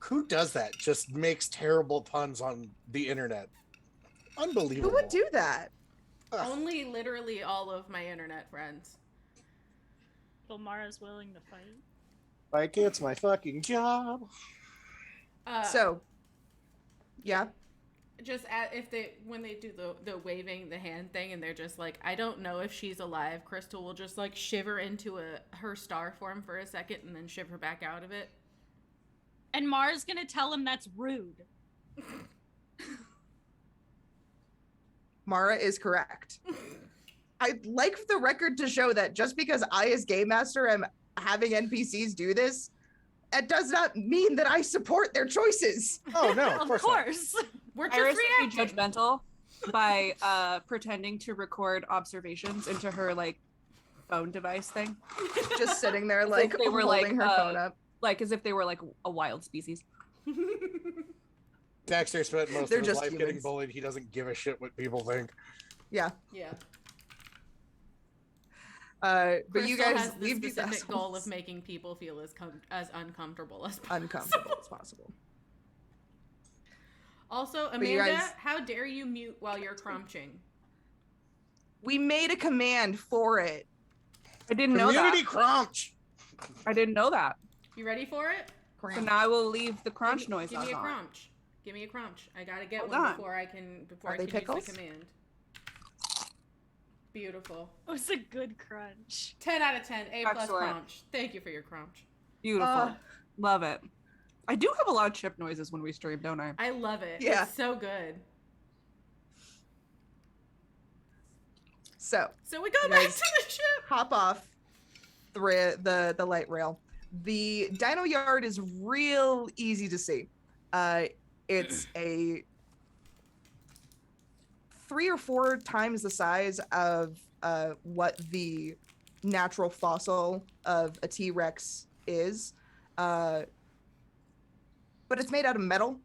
S1: Who does that? Just makes terrible puns on the internet. Unbelievable.
S4: Who would do that?
S1: Ugh.
S3: Only literally all of my internet friends.
S5: Well, Mara's willing to fight.
S1: Like it's my fucking job.
S4: So, yeah.
S3: Just when they do the waving the hand thing and they're just like, I don't know if she's alive, Crystal will just like shiver into her star form for a second and then shiver back out of it.
S5: And Mara's gonna tell him that's rude.
S4: Mara is correct. I'd like the record to show that just because I, as Game Master, am having NPCs do this, it does not mean that I support their choices.
S1: Oh no,
S5: Of course.
S3: We're just
S2: Iris would be
S3: reacting.
S2: judgmental by pretending to record observations into her like phone device thing,
S4: Just sitting there, like,
S2: they were,
S4: holding
S2: like,
S4: her phone up.
S2: like as if they were like a wild species.
S1: Dexter spent most
S4: They're
S1: of his
S4: just
S1: life getting
S4: humans.
S1: bullied. He doesn't give a shit what people think.
S4: Yeah.
S3: Yeah.
S4: But
S3: Crystal
S4: you guys
S3: has the
S4: leave these
S3: specific goal of
S4: assholes
S3: making people feel as uncomfortable as possible.
S4: uncomfortable as possible.
S3: Also,
S4: But you
S3: Amanda,
S4: guys-
S3: how dare you mute while you're crunching?
S4: We made a command for it.
S2: I didn't know
S1: Community
S2: that.
S1: crunch.
S2: I didn't know that.
S3: You ready for it?
S2: So now I will leave the crunch noise
S3: Give me a
S2: on.
S3: crunch. Give me a crunch. I gotta get
S2: Hold
S3: one
S2: on.
S3: before I can
S4: Are they
S3: use
S4: pickles?
S3: the command. Beautiful.
S5: It was a good crunch.
S3: 10 out of 10. A plus
S2: Excellent.
S3: crunch. Thank you for your crunch.
S2: Beautiful. Love it. I do have a lot of chip noises when we stream, don't I?
S3: I love it.
S4: Yeah.
S3: It's so good.
S4: So
S3: So we go
S4: You
S3: back
S4: guys-
S3: to the ship.
S4: hop off the light rail. The dino yard is real easy to see. It's a 3 or 4 times the size of what the natural fossil of a T-Rex is. But it's made out of metal.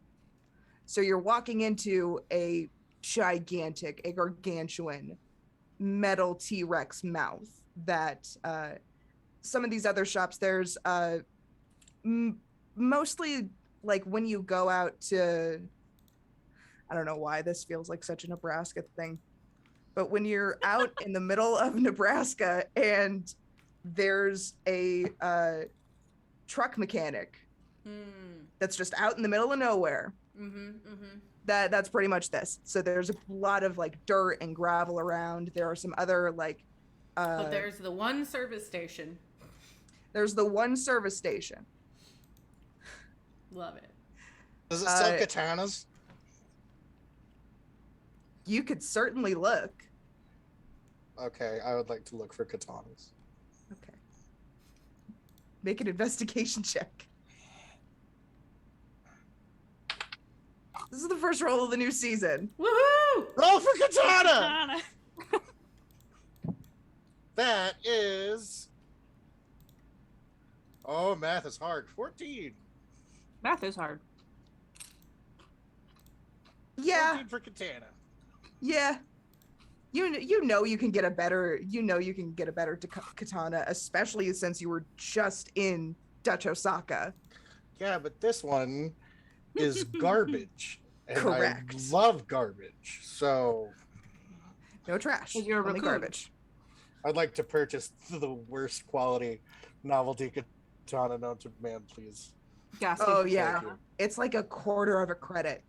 S4: So you're walking into a gigantic, a gargantuan metal T-Rex mouth that some of these other shops, there's mostly like when you go out to, I don't know why this feels like such a Nebraska thing, but when you're out in the middle of Nebraska and there's a truck mechanic that's just out in the middle of nowhere, that's pretty much this. So there's a lot of like dirt and gravel around. There are some other like
S3: But there's the one service station.
S4: there's the one service station.
S3: Love it.
S1: Does it sell katanas?
S4: You could certainly look.
S1: Okay, I would like to look for katanas.
S4: Okay. Make an investigation check. This is the first roll of the new season.
S3: Woohoo!
S1: Roll for katana!
S5: Katana.
S1: That is. Oh, math is hard. 14.
S2: Math is hard.
S4: Yeah,
S1: 14 for katana.
S4: yeah. You know you can get a better katana, especially since you were just in Dutch Osaka.
S1: Yeah, but this one is garbage. And
S4: Correct.
S1: I love garbage. So
S4: No trash.
S2: 'Cause you're a
S4: Only
S2: raccoon.
S4: garbage.
S1: I'd like to purchase the worst quality novelty katana known to man, please.
S2: Gas
S4: Oh
S2: station.
S4: yeah,
S1: Thank you.
S4: it's like a quarter of a credit.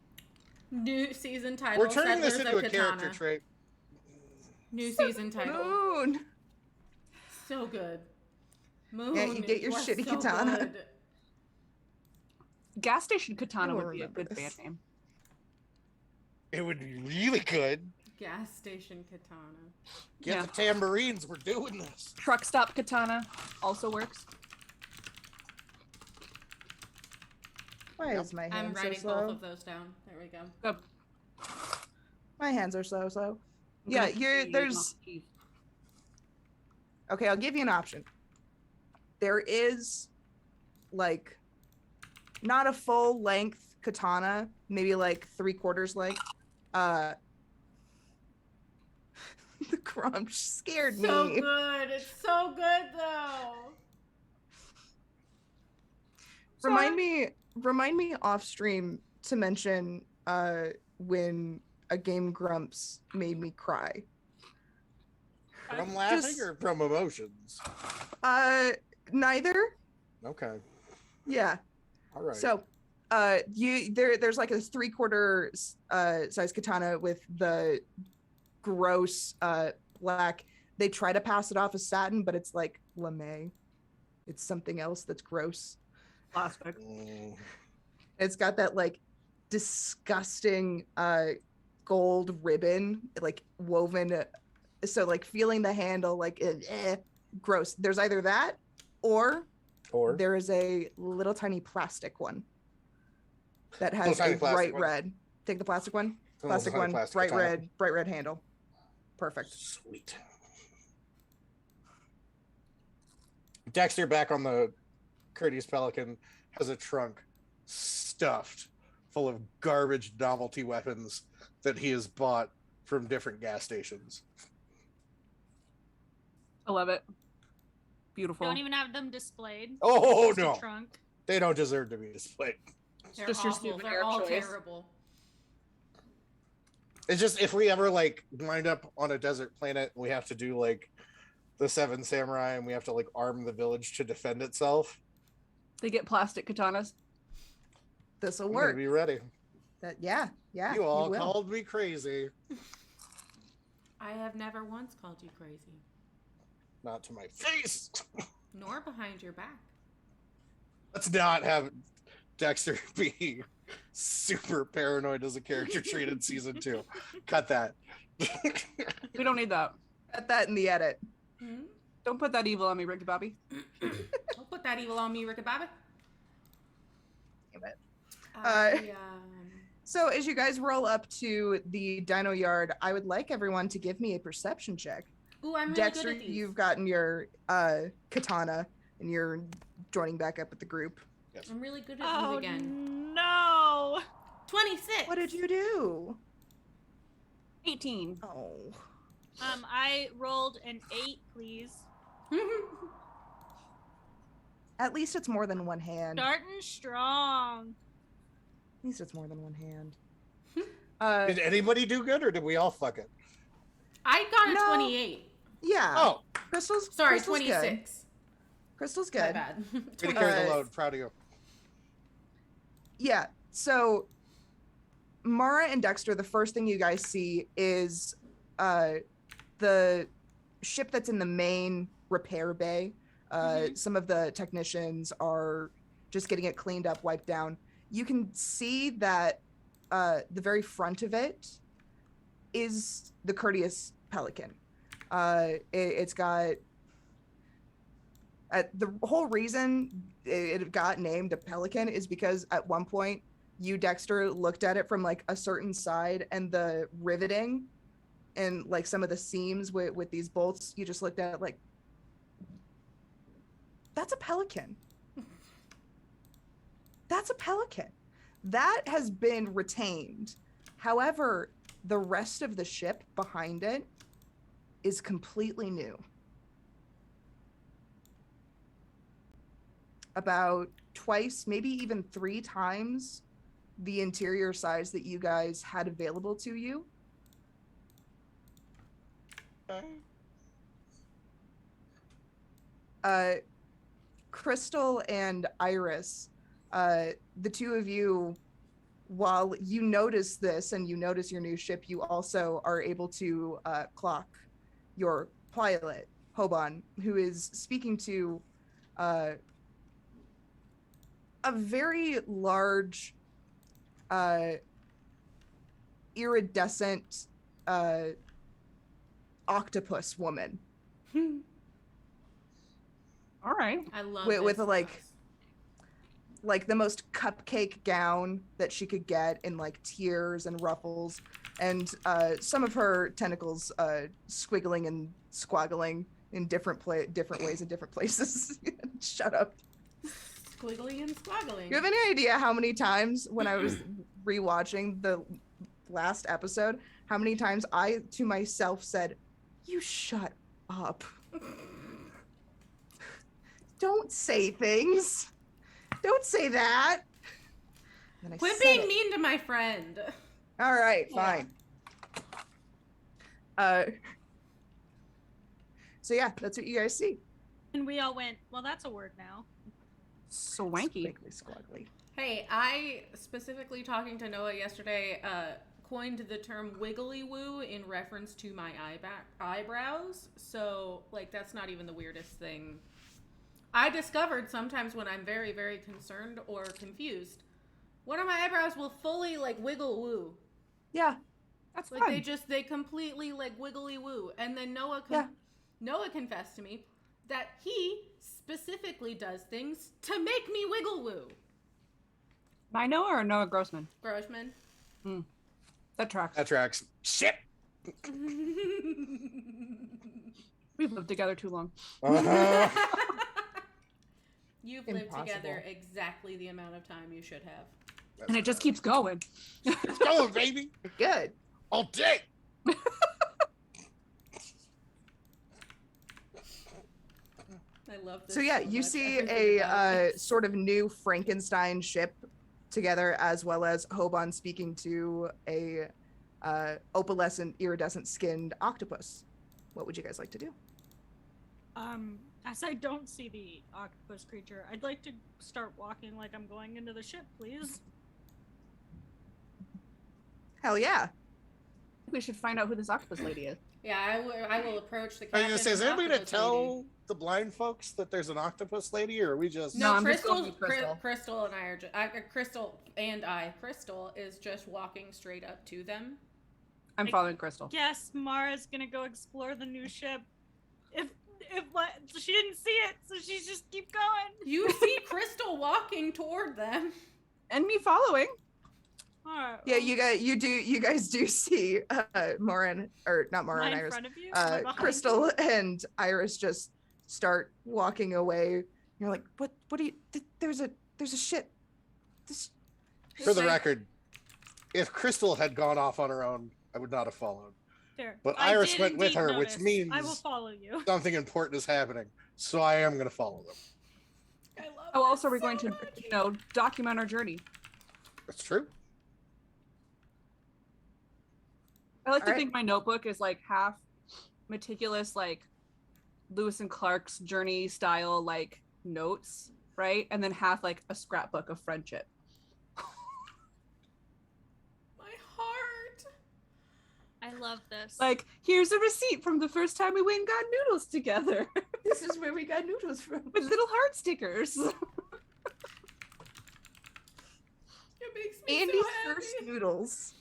S3: New season title.
S1: We're turning this
S3: Settlers
S1: into
S3: of
S1: a character
S3: Katana.
S1: trait.
S3: New season title.
S4: Moon.
S3: So good. Moon.
S4: Yeah, you get your
S3: are
S4: shitty
S3: so
S4: katana.
S3: good.
S2: Gas station katana
S4: I
S2: would
S4: don't
S2: be a
S4: remember
S2: good
S4: this.
S2: band name.
S1: It would be really good.
S3: Gas station katana.
S1: Get
S2: Yeah.
S1: the tambourines. We're doing this.
S2: Truck stop katana also works.
S4: Why is my
S3: I'm
S4: hand so
S3: writing
S4: slow?
S3: both of those down. There we go.
S2: Good.
S4: My hands are so slow.
S2: I'm
S4: Yeah,
S2: gonna
S4: you're
S2: see
S4: there's
S2: my teeth.
S4: Okay, I'll give you an option. There is, like, not a full length katana, maybe like 3/4 length. The crunch scared
S3: So
S4: me.
S3: good. It's so good though.
S4: Remind me off stream to mention when a Game Grumps made me cry.
S1: From laughing or from emotions?
S4: Neither.
S1: Okay.
S4: Yeah.
S1: All right.
S4: So, there's like a 3/4 size katana with the gross black. They try to pass it off as satin, but it's like lame. It's something else that's gross.
S2: Plastic.
S4: It's got that like disgusting gold ribbon like woven. So like feeling the handle like gross. There's either that or there is a little tiny plastic one that has a bright red. Take the plastic one. Plastic one. Bright red handle. Perfect.
S1: Sweet. Dexter, back on the Courteous Pelican, has a trunk stuffed full of garbage novelty weapons that he has bought from different gas stations.
S2: I love it. Beautiful.
S5: Don't even have them displayed.
S1: Oh,
S5: Just a
S1: no.
S5: trunk.
S1: They don't deserve to be displayed.
S3: They're
S2: Just your
S3: awful.
S2: souvenir
S3: They're all
S2: choice.
S3: terrible.
S1: It's just if we ever like wind up on a desert planet and we have to do like the Seven Samurai and we have to like arm the village to defend itself.
S2: They get plastic katanas.
S4: This'll
S1: I'm
S4: work.
S1: gonna be ready.
S4: Yeah.
S1: You all called me crazy.
S3: I have never once called you crazy.
S1: Not to my face.
S3: Nor behind your back.
S1: Let's not have Dexter be super paranoid as a character trait in season 2. Cut that.
S2: We don't need that.
S4: Cut that in the edit.
S2: Don't put that evil on me, Ricky Bobby.
S3: Don't put that evil on me, Ricky Bobby.
S4: Damn it. So as you guys roll up to the dino yard, I would like everyone to give me a perception check.
S3: Ooh, I'm really
S4: Dexter,
S3: good at these.
S4: you've gotten your katana and you're joining back up with the group.
S1: Yes.
S3: I'm really good at these again.
S5: No.
S3: 26.
S4: What did you do?
S2: 18.
S4: Oh.
S5: I rolled an 8, please.
S4: At least it's more than one hand.
S5: Starting strong.
S4: At least it's more than one hand.
S1: Did anybody do good or did we all fuck it?
S3: I got a
S4: No.
S3: 28.
S4: Yeah.
S1: Oh,
S4: Crystal's
S3: Sorry,
S4: Crystal's
S3: 26.
S4: Good. Crystal's
S3: My
S4: good.
S3: bad.
S1: way to carry the load. Proud of you.
S4: Yeah. So Mara and Dexter, the first thing you guys see is the ship that's in the main repair bay. Some of the technicians are just getting it cleaned up, wiped down. You can see that the very front of it is the Courteous Pelican. It's got the whole reason it got named a pelican is because at one point you, Dexter, looked at it from like a certain side and the riveting and like some of the seams with these bolts, you just looked at it like, that's a pelican. That's a pelican. That has been retained. However, the rest of the ship behind it is completely new. About twice, maybe even 3 times the interior size that you guys had available to you. Crystal and Iris, the two of you, while you notice this and you notice your new ship, you also are able to clock your pilot, Hoban, who is speaking to a very large, iridescent octopus woman.
S2: All right.
S3: I love
S4: with
S3: this
S4: like the most cupcake gown that she could get in like tears and ruffles, and some of her tentacles squiggling and squaggling in different ways in different places. Shut up.
S3: Squiggly and squaggling.
S4: You have any idea how many times when I was rewatching the last episode, how many times I to myself said, "You shut up. Don't say things. Don't say that." And I
S3: Quit
S4: said
S3: being
S4: it.
S3: mean to my friend.
S4: All right, fine. So yeah, that's what you guys see.
S5: And we all went, well, that's a word now.
S2: Swanky.
S4: Squiggly squaggly.
S3: Hey, I specifically talking to Noah yesterday coined the term wiggly woo in reference to my eyebrows. So, like, that's not even the weirdest thing. I discovered sometimes when I'm very, very concerned or confused, one of my eyebrows will fully, like, wiggle woo.
S4: Yeah.
S2: That's
S3: Like,
S2: fun.
S3: they completely, like, wiggly woo. And then Noah confessed to me that he specifically does things to make me wiggle woo.
S2: I Noah or Noah Grossman?
S3: Grossman.
S2: That tracks.
S1: That tracks. Shit.
S2: We've lived together too long.
S1: Uh-huh.
S3: You've lived
S4: Impossible.
S3: together exactly the amount of time you should have.
S2: And it just keeps going.
S1: Let's go, baby.
S4: Good.
S1: All day.
S3: I love this.
S4: So yeah,
S3: so
S4: you
S3: much.
S4: see
S3: Everything about
S4: a
S3: it.
S4: sort of new Frankenstein ship together, as well as Hoban speaking to a opalescent, iridescent-skinned octopus. What would you guys like to do?
S5: As I don't see the octopus creature, I'd like to start walking like I'm going into the ship, please.
S4: Hell yeah.
S2: We should find out who this octopus lady is.
S3: Yeah, I will approach the
S1: I
S3: captain.
S1: was gonna say, is
S3: and
S1: anybody gonna
S3: octopus
S1: tell
S3: lady.
S1: the blind folks that there's an octopus lady, or are we just?
S3: No,
S2: I'm just going
S3: Crystal,
S2: with Crystal.
S3: Crystal and I are just Crystal is just walking straight up to them.
S2: I'm following Crystal.
S5: Yes, Mara's gonna go explore the new ship. If she didn't see it, so she's just keep going.
S3: You see Crystal walking toward them.
S2: And me following.
S5: All right.
S4: Yeah, you guys do see Moran, or not
S5: Am
S4: Moran,
S5: I in
S4: Iris.
S5: front of you? Am I behind
S4: Crystal
S5: you?
S4: and Iris just start walking away. You're like, what do you, there's a ship.
S1: For the
S3: Like-
S1: record, if Crystal had gone off on her own, I would not have followed.
S5: There.
S1: But
S5: I
S1: Iris
S5: did
S1: went with
S5: indeed
S1: her,
S5: notice.
S1: which means
S5: I will follow you.
S1: something important is happening. So I am going to follow them.
S3: I love
S2: Oh, also,
S3: this
S2: we're going
S3: so
S2: to,
S3: much.
S2: document our journey.
S1: That's true.
S2: I like to
S4: Alright.
S2: think my notebook is like half meticulous, like Lewis and Clark's journey style, like notes, right? And then half like a scrapbook of friendship.
S3: My heart.
S5: I love this.
S2: Like, here's a receipt from the first time we went and got noodles together
S4: This is where we got noodles from.
S2: with little heart stickers.
S3: It makes me
S4: Andy's
S3: so happy.
S4: first noodles.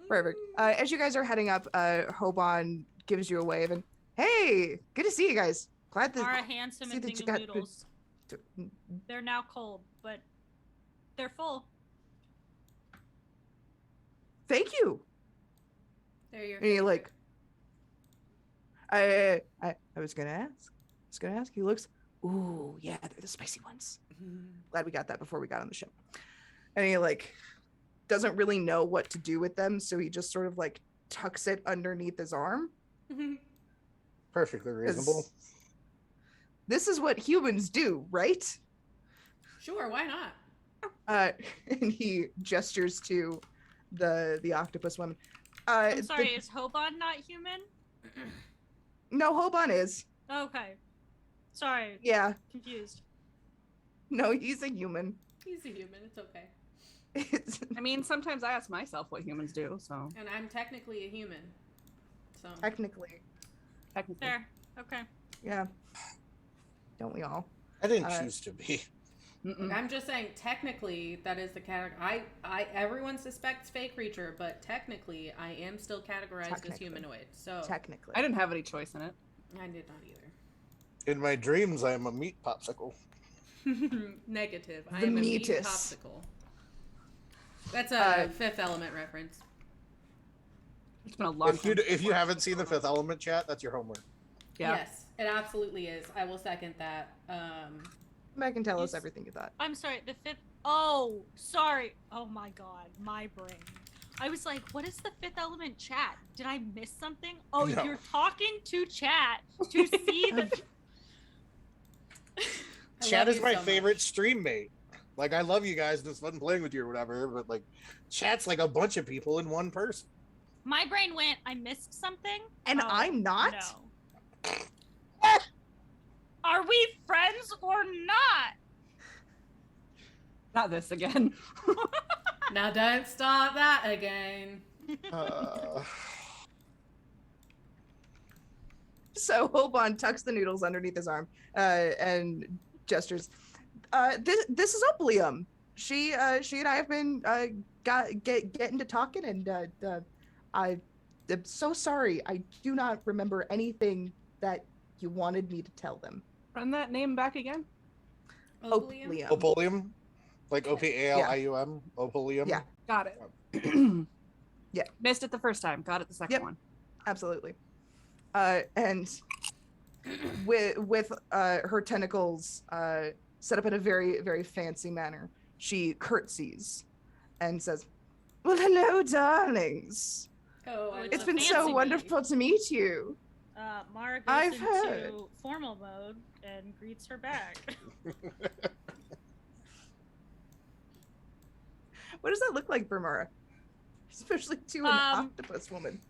S4: Perfect. As you guys are heading up, Hoban gives you a wave and, hey, good to see you guys. Glad that.
S5: Mara hands him
S4: see
S5: a
S4: that
S5: thing
S4: you
S5: of
S4: got good-
S5: noodles. They're now cold, but they're full.
S4: Thank you.
S3: There you're.
S4: And you're like, I was gonna ask. He looks, ooh, yeah, they're the spicy ones. Glad we got that before we got on the ship. And he like doesn't really know what to do with them, so he just sort of like tucks it underneath his arm.
S1: Perfectly reasonable.
S4: This is what humans do, right?
S3: Sure, why not?
S4: And he gestures to the octopus woman.
S5: I'm sorry, is Hoban not human?
S4: No, Hoban is.
S5: Okay. Sorry,
S4: Yeah.
S5: confused.
S4: No, he's a human.
S3: He's a human. It's okay.
S2: I mean, sometimes I ask myself what humans do, so
S3: And I'm technically a human. So.
S4: Technically,
S2: technically.
S5: There. Okay.
S4: yeah. Don't we all?
S1: I didn't
S4: Uh,
S1: choose to be.
S2: Mm-mm.
S3: I'm just saying, technically, that is the category. Everyone suspects fake creature, but technically, I am still categorized as
S4: Technically.
S3: humanoid. So
S4: Technically.
S2: I didn't have any choice in it.
S3: I did not either.
S1: In my dreams, I am a meat popsicle.
S3: Negative. I
S4: The
S3: am a meat
S4: meatus.
S3: popsicle. That's a Fifth Element reference.
S2: It's been a long time.
S1: If you haven't seen the Fifth Element chat, that's your homework.
S2: Yeah.
S3: Yes, it absolutely is. I will second that.
S4: Come back and tell us everything you thought.
S5: I'm sorry, the fifth. Oh, sorry. Oh my god, my brain. I was like, what is the Fifth Element chat? Did I miss something? Oh,
S1: No.
S5: you're talking to chat to see the.
S1: Chat is my favorite stream mate. Like, I love you guys, and it's fun playing with you or whatever, but like, chat's like a bunch of people in one person.
S5: My brain went, I missed something?
S4: And
S5: Oh,
S4: I'm not?
S5: No. Are we friends or not?
S2: Not this again.
S3: Now don't start that again.
S4: So Hobon tucks the noodles underneath his arm and gestures. This is Oplium. She and I have been getting to talking, and I'm so sorry. I do not remember anything that you wanted me to tell them.
S2: Run that name back again.
S3: Oblium?
S1: Opolium? Like Opalium? Opolium?
S4: Yeah.
S2: Got it.
S4: Yeah.
S2: Missed it the first time. Got it the second one.
S4: Absolutely. And with her tentacles set up in a very, very fancy manner, she curtsies and says, "Well, hello, darlings.
S3: Oh,
S4: It's been so wonderful to meet you."
S5: Mara goes
S4: I've
S5: into
S4: heard.
S5: formal mode and greets her back.
S4: What does that look like for Mara? Especially to an octopus woman.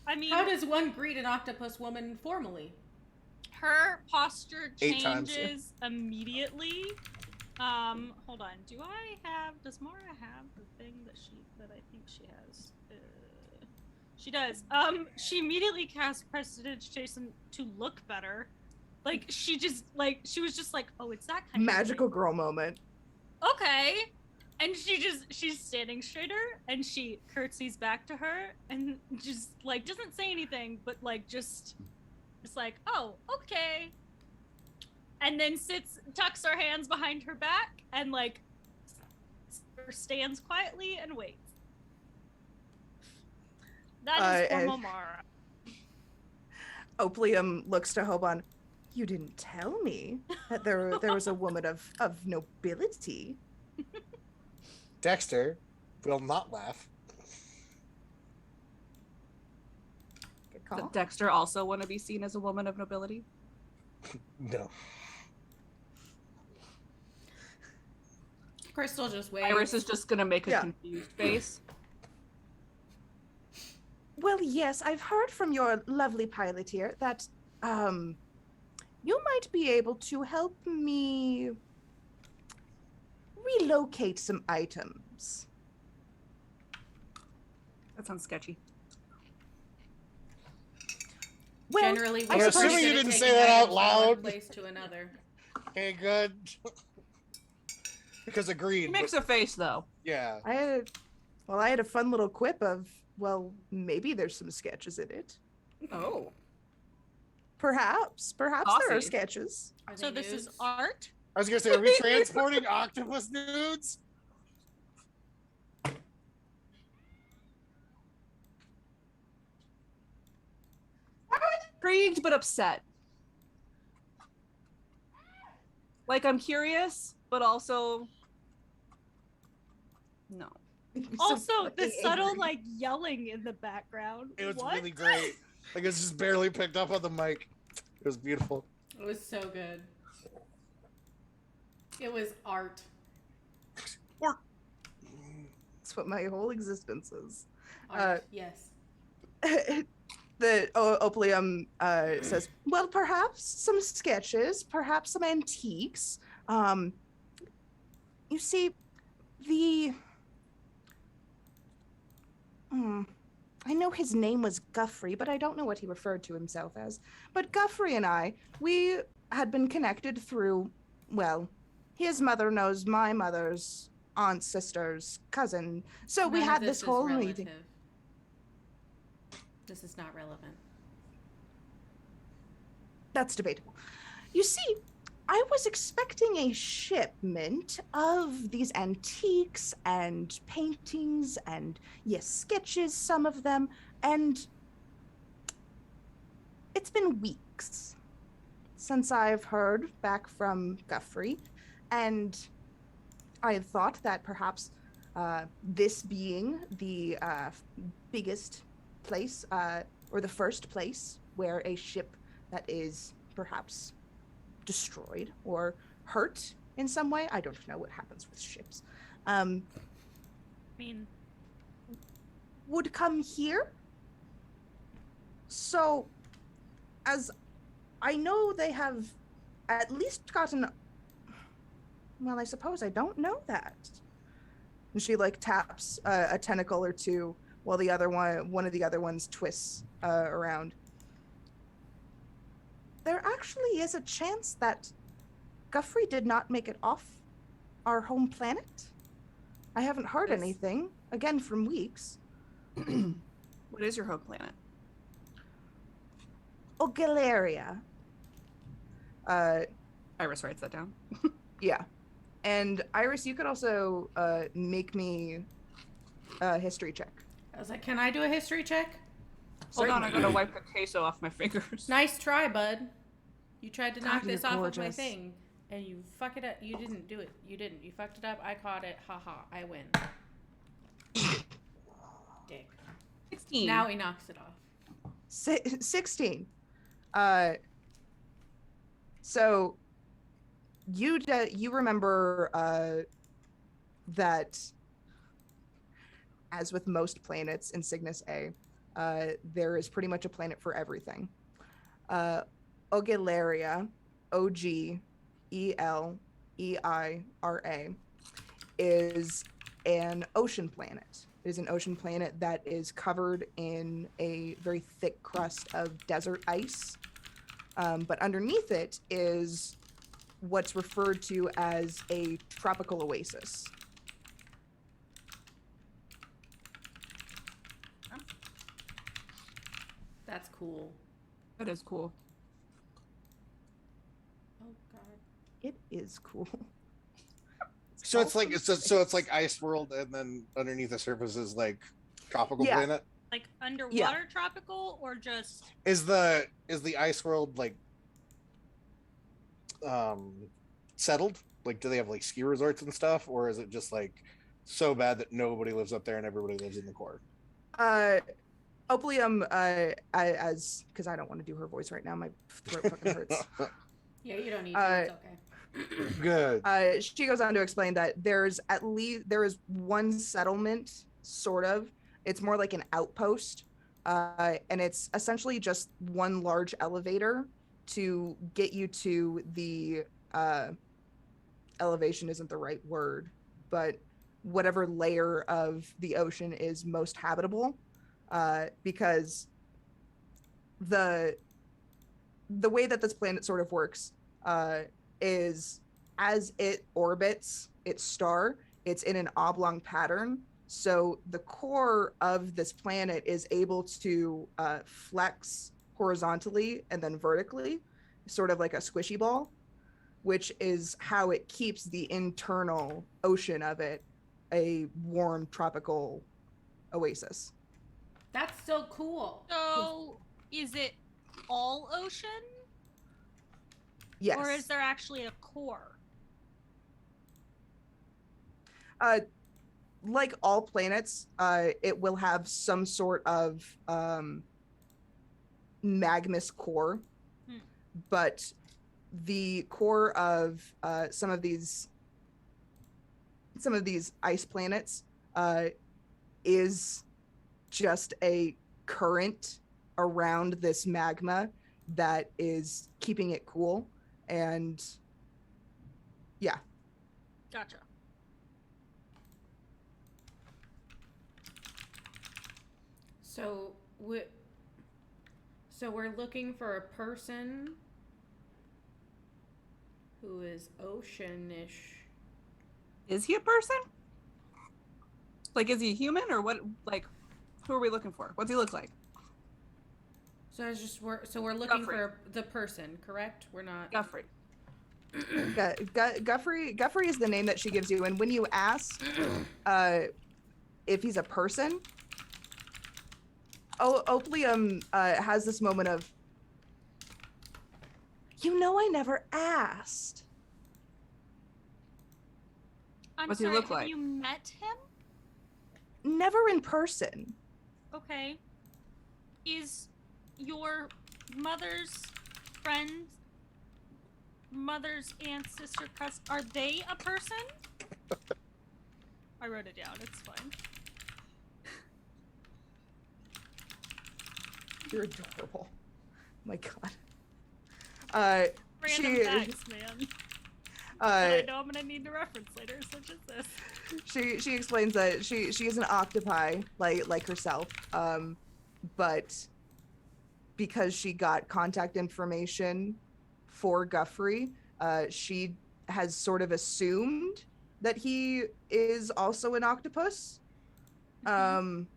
S5: I mean,
S3: How does one greet an octopus woman formally?
S5: her posture
S1: 8 times,
S5: changes immediately. Hold on. Does Mara have the thing that I think she has? She does. She immediately casts Prestidigitation to look better. Like, she was just like, oh, it's that kind
S4: Magical
S5: of
S4: girl moment.
S5: okay. And she's standing straighter, and she curtsies back to her, and just like doesn't say anything, but like just like, oh, okay. And then tucks her hands behind her back, and like stands quietly and waits. That is formal Mara.
S4: Oplium looks to Hobon. You didn't tell me that there was a woman of nobility.
S1: Dexter will not laugh.
S4: Good call.
S2: Does Dexter also want to be seen as a woman of nobility?
S1: No.
S3: Crystal just waits.
S2: Iris is just gonna make a
S4: Yeah.
S2: confused face.
S4: Well, yes, I've heard from your lovely pilot here that you might be able to help me relocate some items.
S2: That sounds sketchy.
S4: Well,
S3: Generally,
S4: I'm
S3: we're
S1: assuming
S3: pretty
S1: you
S3: good at
S1: didn't
S3: taking
S1: say that out
S3: items from one
S1: loud.
S3: place to another.
S1: Okay, good. Because agreed.
S2: He makes a face though.
S1: Yeah.
S4: I had a fun little quip of, well, maybe there's some sketches in it.
S2: Oh.
S4: Perhaps there are
S2: Saucy.
S4: sketches.
S3: Are
S5: So
S3: they
S5: this is
S3: nudes?
S5: art.
S1: I was gonna say, are we transporting octopus nudes?
S2: Intrigued but upset. Like, I'm curious, but also no.
S5: Also, the
S4: fucking
S5: subtle
S4: angry.
S5: like yelling in the background.
S1: It was
S5: What?
S1: really great. Like, it's just barely picked up on the mic. It was beautiful.
S3: It was so good. It was art.
S4: That's what my whole existence is.
S3: Art, yes.
S4: The Oplium says, well, perhaps some sketches, perhaps some antiques. You see, I know his name was Guffrey, but I don't know what he referred to himself as. But Guffrey and I, we had been connected through, well, his mother knows my mother's aunt, sister's cousin. So we
S3: None of
S4: had this
S3: is
S4: whole
S3: relative.
S4: meeting.
S3: This is not relevant.
S4: That's debatable. You see, I was expecting a shipment of these antiques and paintings and, yes, sketches, some of them, and it's been weeks since I've heard back from Guthrie, and I had thought that perhaps this being the biggest place, or the first place where a ship that is perhaps destroyed or hurt in some way. I don't know what happens with ships.
S5: I mean,
S4: Would come here. So, as I know, they have at least gotten. Well, I suppose I don't know that. And she like taps a tentacle or two while the other one of the other ones twists around. There actually is a chance that Guthrie did not make it off our home planet. I haven't heard
S2: Yes.
S4: anything, again, from weeks.
S2: What is your home planet?
S4: Ogalaria.
S2: Iris writes that down.
S4: Yeah. And Iris, you could also make me a history check.
S3: I was like, can I do a history check?
S2: Hold on, I'm gonna wipe the queso off my fingers.
S3: Nice try, bud. You tried to knock
S4: God, you're
S3: this off of my
S4: gorgeous.
S3: thing, and you fuck it up. You didn't do it. You didn't. You fucked it up. I caught it. Haha. I win. Dick.
S2: 16.
S3: Now he knocks it off.
S4: 16. So you remember that, as with most planets in Cygnus A, there is pretty much a planet for everything. Ogalaria, Ogeleira, is an ocean planet. It is an ocean planet that is covered in a very thick crust of desert ice. But underneath it is what's referred to as a tropical oasis.
S3: That's cool.
S2: That is cool.
S3: Oh god.
S4: It is cool.
S1: So it's like it's like Ice World, and then underneath the surface is like tropical
S4: Yeah.
S1: planet.
S5: like underwater tropical or just
S1: Is the Ice World like settled? Like, do they have like ski resorts and stuff, or is it just like so bad that nobody lives up there and everybody lives in the core?
S4: Opium, as because I don't want to do her voice right now, my throat fucking hurts.
S3: Yeah, you don't need to. It's okay.
S1: Good.
S4: She goes on to explain that there is one settlement, sort of. It's more like an outpost, and it's essentially just one large elevator to get you to the elevation isn't the right word, but whatever layer of the ocean is most habitable, because the way that this planet sort of works is as it orbits its star, it's in an oblong pattern. So the core of this planet is able to flex horizontally and then vertically, sort of like a squishy ball, which is how it keeps the internal ocean of it a warm tropical oasis.
S3: That's so cool.
S5: so is it all ocean?
S4: Yes.
S5: Or is there actually a core?
S4: Like all planets, it will have some sort of magmus core, but the core of some of these ice planets is just a current around this magma that is keeping it cool. And yeah.
S5: Gotcha.
S3: So we're looking for a person who is oceanish.
S2: Is he a person? Like, is he human or what? Like, who are we looking for? What's he look like?
S3: So we're looking
S2: Guthrie.
S3: for the person, correct? We're not.
S2: Guthrie.
S4: Guffrey is the name that she gives you, and when you ask if he's a person, Oplium has this moment of, I never asked.
S2: What's he look like?
S5: Have you met him?
S4: Never in person.
S5: Okay. Is your mother's friend, mother's aunt, sister, cousin, are they a person? I wrote it down. It's fine.
S4: You're adorable. Oh my God.
S5: Random facts, man. I know I'm gonna need to reference later, such as this.
S4: She explains that she is an octopi like herself, but because she got contact information for Guffrey, she has sort of assumed that he is also an octopus. But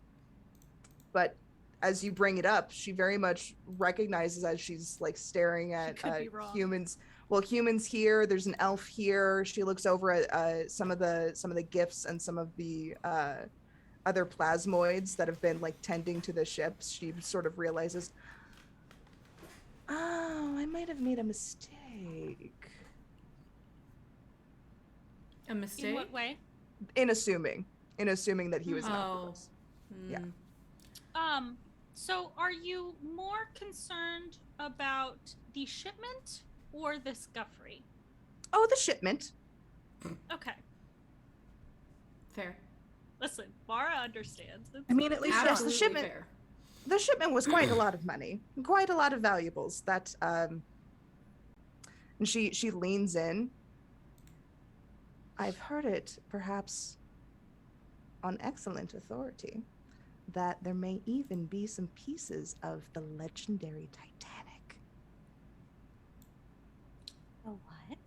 S4: as you bring it up, she very much recognizes, as she's like staring at humans. Well, humans here. There's an elf here. She looks over at some of the gifts and some of the other plasmoids that have been like tending to the ships. She sort of realizes, oh, I might have made a mistake.
S3: A mistake?
S5: In what way?
S4: In assuming that he was an octopus. Yeah.
S5: So are you more concerned about the shipment or this Guffrey?
S4: Oh, the shipment.
S5: Okay.
S3: Fair.
S5: Listen, Mara understands.
S2: I mean, at least
S4: yes, the shipment.
S3: Fair.
S4: The shipment was quite a lot of money, quite a lot of valuables. That and she leans in. I've heard it, perhaps on excellent authority, that there may even be some pieces of the legendary Titanic.
S5: A what?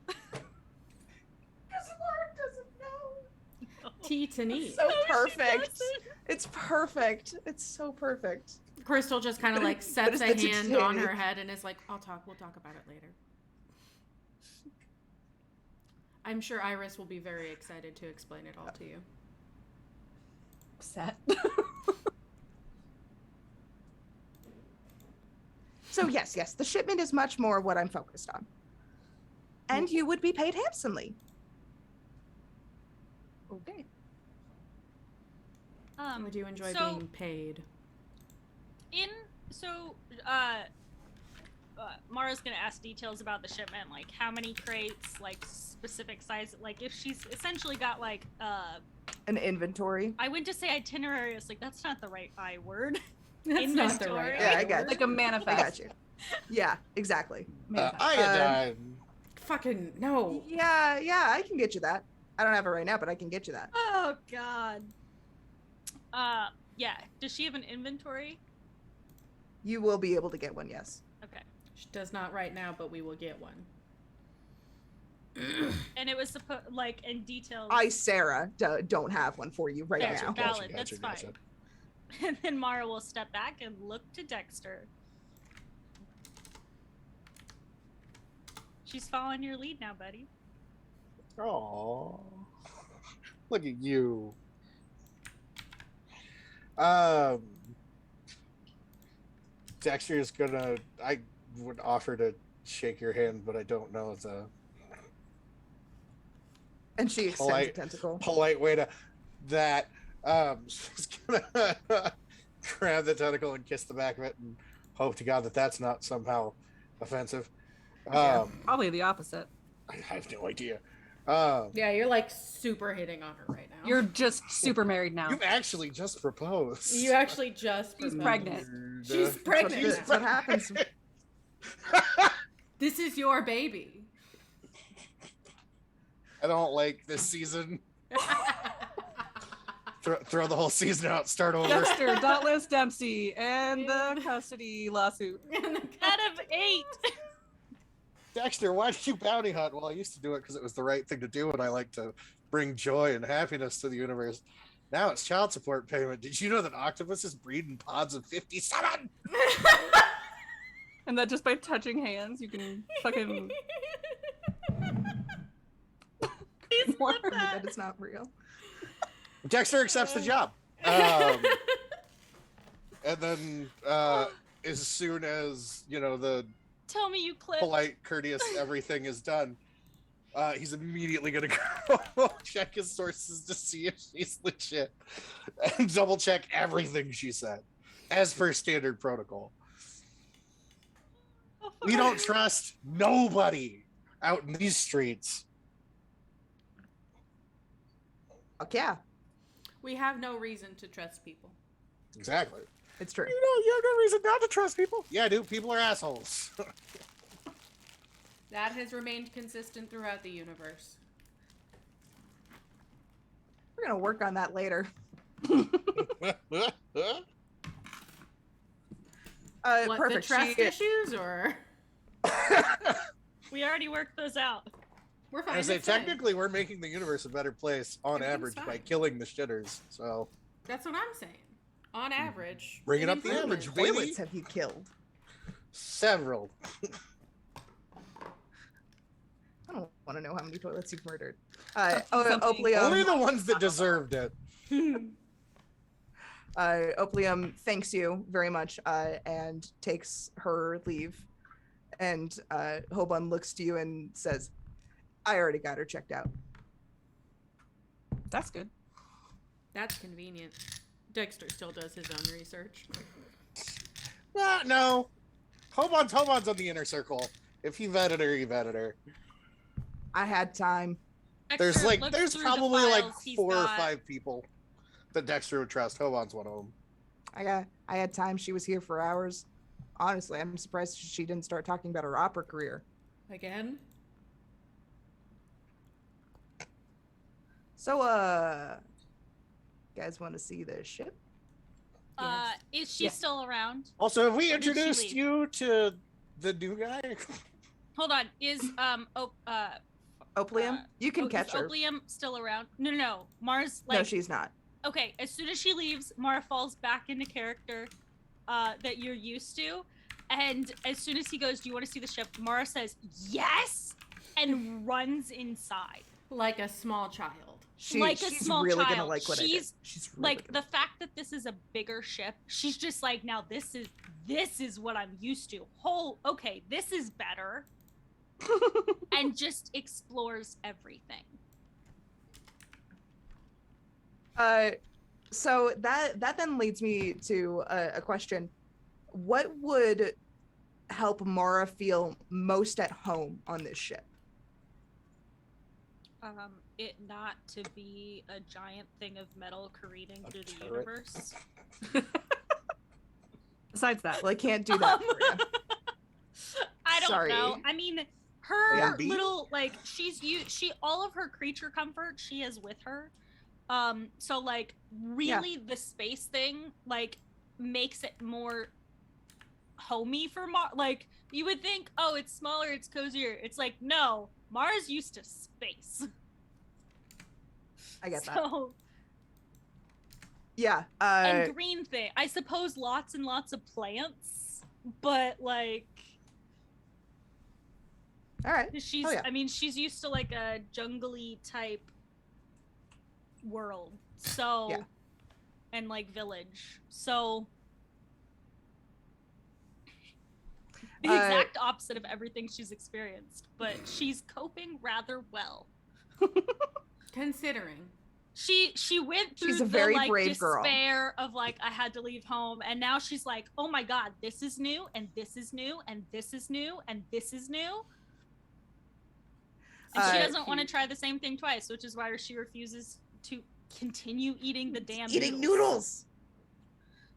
S4: Because Mark doesn't know.
S3: T to knee.
S4: So perfect. It's perfect. It's so perfect.
S3: Crystal just kind of like sets a
S4: it's the
S3: hand on her
S4: Titanic.
S3: head and is like, we'll talk about it later. I'm sure Iris will be very excited to explain it all to you.
S2: Upset.
S4: So yes, the shipment is much more what I'm focused on. And you would be paid handsomely.
S2: Okay.
S3: Would you enjoy
S5: so-
S3: being paid?
S5: Mara's gonna ask details about the shipment, like how many crates, like specific size, like if she's essentially got like
S4: An inventory.
S5: I went to say itinerary, it's like that's not the right I word.
S3: That's not the right.
S5: Inventory.
S4: Yeah, I got
S2: Like a manifest.
S4: I got you. Yeah, exactly.
S2: Manifest.
S1: Iodine.
S3: Fucking no.
S4: Yeah, I can get you that. I don't have it right now, but I can get you that.
S5: Oh God. Yeah. Does she have an inventory?
S4: You will be able to get one, yes.
S5: Okay.
S3: She does not right now, but we will get one.
S5: And it was supposed in details.
S4: I, Sarah, don't have one for you right
S5: Gotcha,
S4: now.
S5: valid. That's fine. And then Mara will step back and look to Dexter. She's following your lead now, buddy.
S1: Oh, look at you. Dexter is gonna. I would offer to shake your hand, but I don't know the
S4: And she extends a tentacle.
S1: polite way to that. She's gonna grab the tentacle and kiss the back of it, and hope to God that that's not somehow offensive.
S2: Probably the opposite.
S1: I have no idea.
S3: Yeah, you're like super hitting on her right now.
S2: You're just super married now.
S1: You've actually just proposed.
S3: You actually just
S2: She's
S3: proposed.
S2: pregnant.
S3: She's pregnant.
S4: That's what happens.
S3: This is your baby.
S1: I don't like this season. Throw the whole season out. Start over.
S2: Dexter, Dauntless Dempsey, and the custody lawsuit.
S5: Out of 8.
S1: Dexter, why did you bounty hunt? Well, I used to do it because it was the right thing to do, and I like to bring joy and happiness to the universe. Now it's child support payment. Did you know that octopuses breed in pods of 57?
S2: And that just by touching hands, you can fucking.
S3: Please
S2: More.
S3: flip that.
S4: That is not real.
S1: Dexter accepts the job. And then as soon as, the
S5: Tell me you clipped.
S1: polite, courteous everything is done, he's immediately going to go check his sources to see if she's legit and double check everything she said as per standard protocol. We don't trust nobody out in these streets.
S4: Fuck yeah,
S3: We have no reason to trust people.
S1: Exactly.
S4: it's true.
S1: You have no reason not to trust people. Yeah, dude, people are assholes.
S3: That has remained consistent throughout the universe.
S4: We're gonna work on that later.
S3: What,
S4: Perfect.
S3: the trust issues, or
S5: We already worked those out.
S3: we're fine.
S1: I say
S3: it's fine.
S1: technically we're making the universe a better place on
S3: Everything's
S1: average by
S3: fine.
S1: killing the shitters. So
S3: That's what I'm saying. On average,
S1: bringing
S3: an
S1: up the
S3: improvement.
S1: average, baby.
S4: Toilets have you killed?
S1: Several.
S4: I don't want to know how many toilets you've murdered.
S2: Something.
S4: Oplium.
S1: Only the ones that deserved it.
S4: Oplium thanks you very much and takes her leave. And Hobon looks to you and says, I already got her checked out.
S2: That's good.
S3: That's convenient. Dexter still does his own research.
S1: No. Hobon's on the inner circle. If he vetted her, he vetted her.
S4: I had time.
S1: There's
S5: Dexter looks
S1: there's
S5: through the
S1: probably like
S5: files he's
S1: 4 or
S5: got.
S1: 5 people that Dexter would trust. Hobon's one of them.
S4: I had time. She was here for hours. Honestly, I'm surprised she didn't start talking about her opera career.
S3: Again?
S4: So, you guys want to see the ship?
S5: Is she
S2: Yeah.
S5: still around?
S1: Also, have we
S5: Or did she
S1: introduced
S5: leave?
S1: you to the new guy?
S5: Hold on. Is
S4: Oplium? You can catch
S5: is
S4: her.
S5: Oplium still around? No. Mars
S4: No, she's not.
S5: okay, as soon as she leaves, Mara falls back into character that you're used to. And as soon as he goes, do you want to see the ship? Mara says, yes! And runs inside.
S3: Like a small child.
S5: Like a
S4: she's
S5: small
S4: really gonna
S5: child.
S4: like what I did.
S5: She's,
S4: She's really
S5: Like,
S4: gonna...
S5: the fact that this is a bigger ship, she's just like, now this is what I'm used to. Okay, this is better. And just explores everything.
S4: So that then leads me to a question. What would help Mara feel most at home on this ship?
S5: It not to be a giant thing of metal careening through the
S1: turret.
S5: universe.
S2: Besides that,
S4: Well, I can't do that for you.
S5: I don't
S4: Sorry.
S5: know. I mean, her
S4: Yeah.
S5: little she all of her creature comfort she has with her. So like really the space thing like makes it more homey for like you would think, oh, it's smaller, it's cozier. It's like, no, Mars used to space.
S4: I get that.
S5: So
S4: Yeah.
S5: and green thing. I suppose lots and lots of plants, but like
S4: All right.
S5: she's
S4: Oh, yeah.
S5: I mean, she's used to like a jungly type world. So
S4: Yeah.
S5: and like village. So the exact opposite of everything she's experienced, but she's coping rather well.
S3: Considering.
S5: She went through
S4: She's a very
S5: the like
S4: brave girl.
S5: despair of like I had to leave home, and now she's like, oh my god, this is new, and this is new, and this is new, and this is new. And she doesn't want to try the same thing twice, which is why she refuses to continue eating the damn
S4: Eating noodles.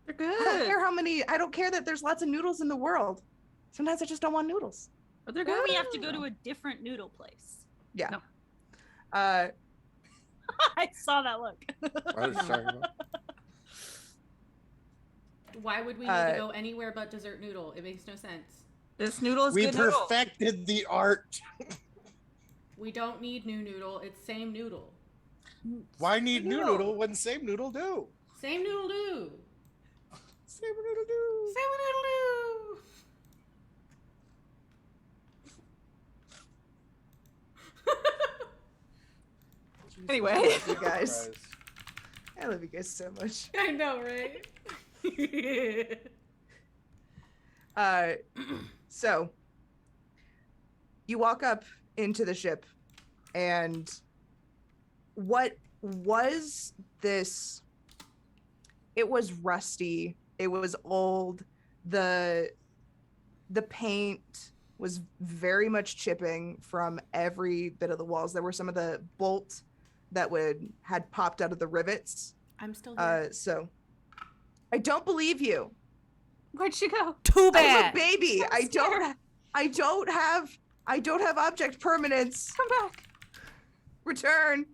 S2: they're
S4: I don't
S2: good.
S4: care how many. I don't care that there's lots of noodles in the world. Sometimes I just don't want noodles.
S2: But they're
S5: Or
S2: good.
S5: we have to go to a different noodle place.
S4: Yeah.
S2: No.
S5: I saw that look.
S1: I was talking about.
S3: Why would we need to go anywhere but dessert noodle? It makes no sense.
S2: This noodle is
S1: We
S2: good noodle.
S1: perfected the art.
S3: We don't need new noodle. It's same noodle.
S1: Why need new
S4: Noodle.
S1: noodle when same noodle do?
S3: Same noodle do.
S1: Same noodle do.
S3: Same noodle do.
S2: Anyway.
S4: I love you guys. I love you guys so much.
S3: I know, right?
S4: So you walk up into the ship, and what was this? It was rusty. It was old. The paint was very much chipping from every bit of the walls. There were some of the bolts that had popped out of the rivets.
S3: I'm still here.
S4: So I don't believe you.
S2: Where'd she go?
S3: Too
S4: I'm a baby. I don't have object permanence.
S2: Come back.
S4: Return.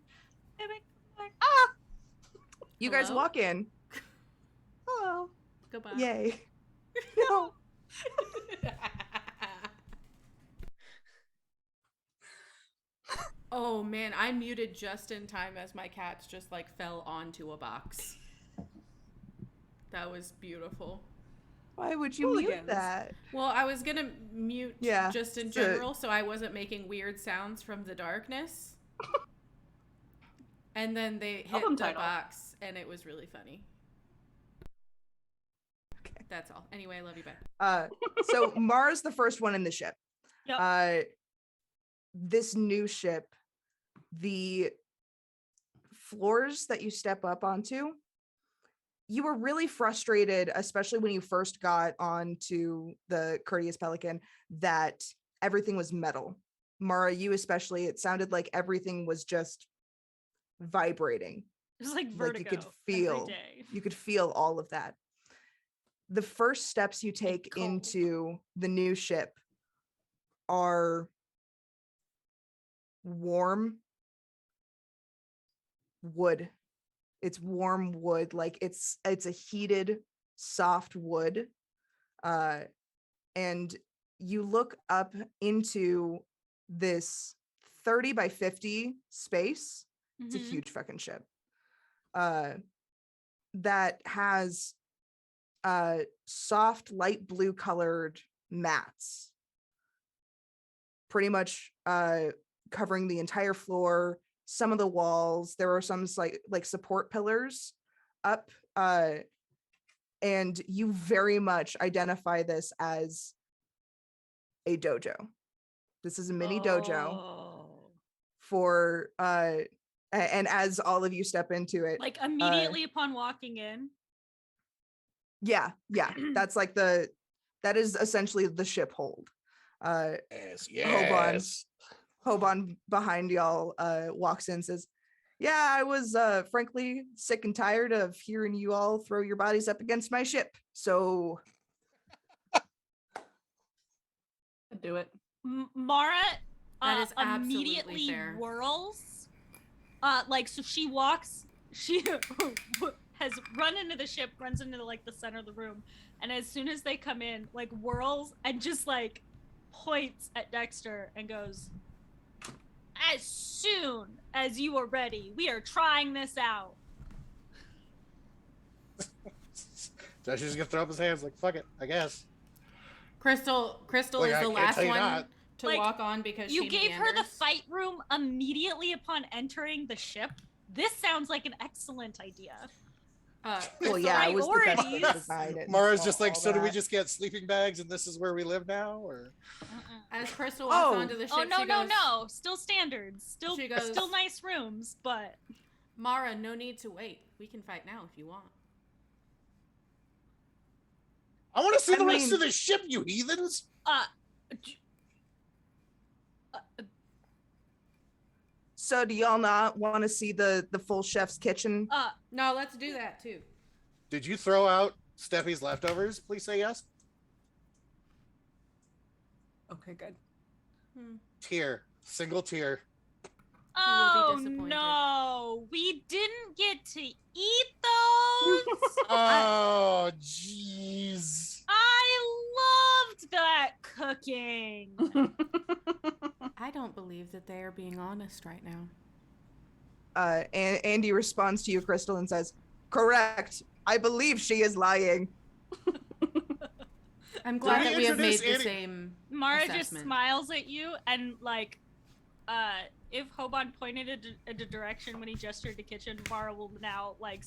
S5: Baby, come back.
S4: Ah! You guys
S3: Hello?
S4: walk in.
S2: Hello.
S3: Goodbye.
S4: Yay.
S2: No.
S3: Oh man, I muted just in time as my cats just like fell onto a box. That was beautiful.
S4: Why would you mute
S2: Hooligans.
S4: that?
S3: Well, I was gonna mute
S4: Yeah,
S3: just in
S4: so-
S3: general so I wasn't making weird sounds from the darkness. And then they hit
S2: Album
S3: the
S2: title.
S3: box and it was really funny.
S4: Okay.
S3: That's all. Anyway, I love you, bye.
S4: So Mara's the first one in the ship.
S5: Yep.
S4: This new ship, the floors that you step up onto, you were really frustrated, especially when you first got onto the Courteous Pelican, that everything was metal. Mara, you especially, it sounded like everything was just vibrating.
S5: It was like
S4: Like
S5: vertigo.
S4: you could feel,
S5: every day.
S4: you could feel all of that. The first steps you take
S5: cold.
S4: into the new ship are warm wood. It's warm wood, like it's a heated, soft wood. And you look up into this 30 by 50 space. It's a
S5: Mhm.
S4: huge fucking ship. That has soft light blue colored mats, pretty much covering the entire floor, some of the walls. There are some like support pillars up, and you very much identify this as a dojo. This is a mini dojo
S5: Oh.
S4: for and as all of you step into it,
S5: Like immediately upon walking in.
S4: yeah, that's like that is essentially the ship hold.
S1: Yes,
S4: Hoban.
S1: yes.
S4: Hoban behind y'all walks in and says, yeah, I was frankly sick and tired of hearing you all throw your bodies up against my ship. So
S2: Do it.
S5: Mara
S3: That is absolutely
S5: immediately
S3: fair.
S5: whirls. So she walks, she has run into the ship, runs into like the center of the room, and as soon as they come in, like whirls and just like points at Dexter and goes, as soon as you are ready, we are trying this out.
S1: Josh is gonna throw up his hands like, fuck it, I guess.
S3: Crystal
S1: Like,
S3: is
S1: I
S3: the
S1: can't
S3: last
S1: tell you
S3: one
S1: not.
S3: to
S5: Like,
S3: walk on because
S5: You
S3: she
S5: gave her the
S3: meanders.
S5: fight room immediately upon entering the ship. This sounds like an excellent idea.
S4: well,
S3: Crystal,
S4: yeah, it was the best
S5: Priorities.
S4: design. And
S1: Mara's just like,
S4: all
S1: so do we
S4: that.
S1: just get sleeping bags and this is where we live now? Or
S3: as Crystal walks
S4: Oh.
S3: onto the ship,
S5: Oh no
S3: she
S5: no
S3: goes,
S5: no! Still standards. Still
S3: She goes-
S5: still nice rooms, but
S3: Mara, no need to wait. We can fight now if you want.
S1: I want to see
S4: I
S1: the rest
S4: mean-
S1: of the ship, you heathens.
S4: So do y'all not want to see the full chef's kitchen?
S3: No, let's do that too.
S1: Did you throw out Steffi's leftovers? Please say yes.
S2: Okay, good.
S1: Tier, single tier.
S3: will be
S5: oh
S3: disappointed.
S5: no, we didn't get to eat those.
S1: Oh, jeez.
S5: I loved that cooking.
S3: I don't believe that they are being honest right now.
S4: And Andy responds to you, Crystal, and says, correct. I believe she is lying.
S3: I'm glad
S1: we
S3: that we have made
S1: introduce
S3: the
S1: Annie-
S3: same
S5: Mara just
S3: assessment.
S5: smiles at you and like if Hoban pointed a direction when he gestured to kitchen, Mara will now like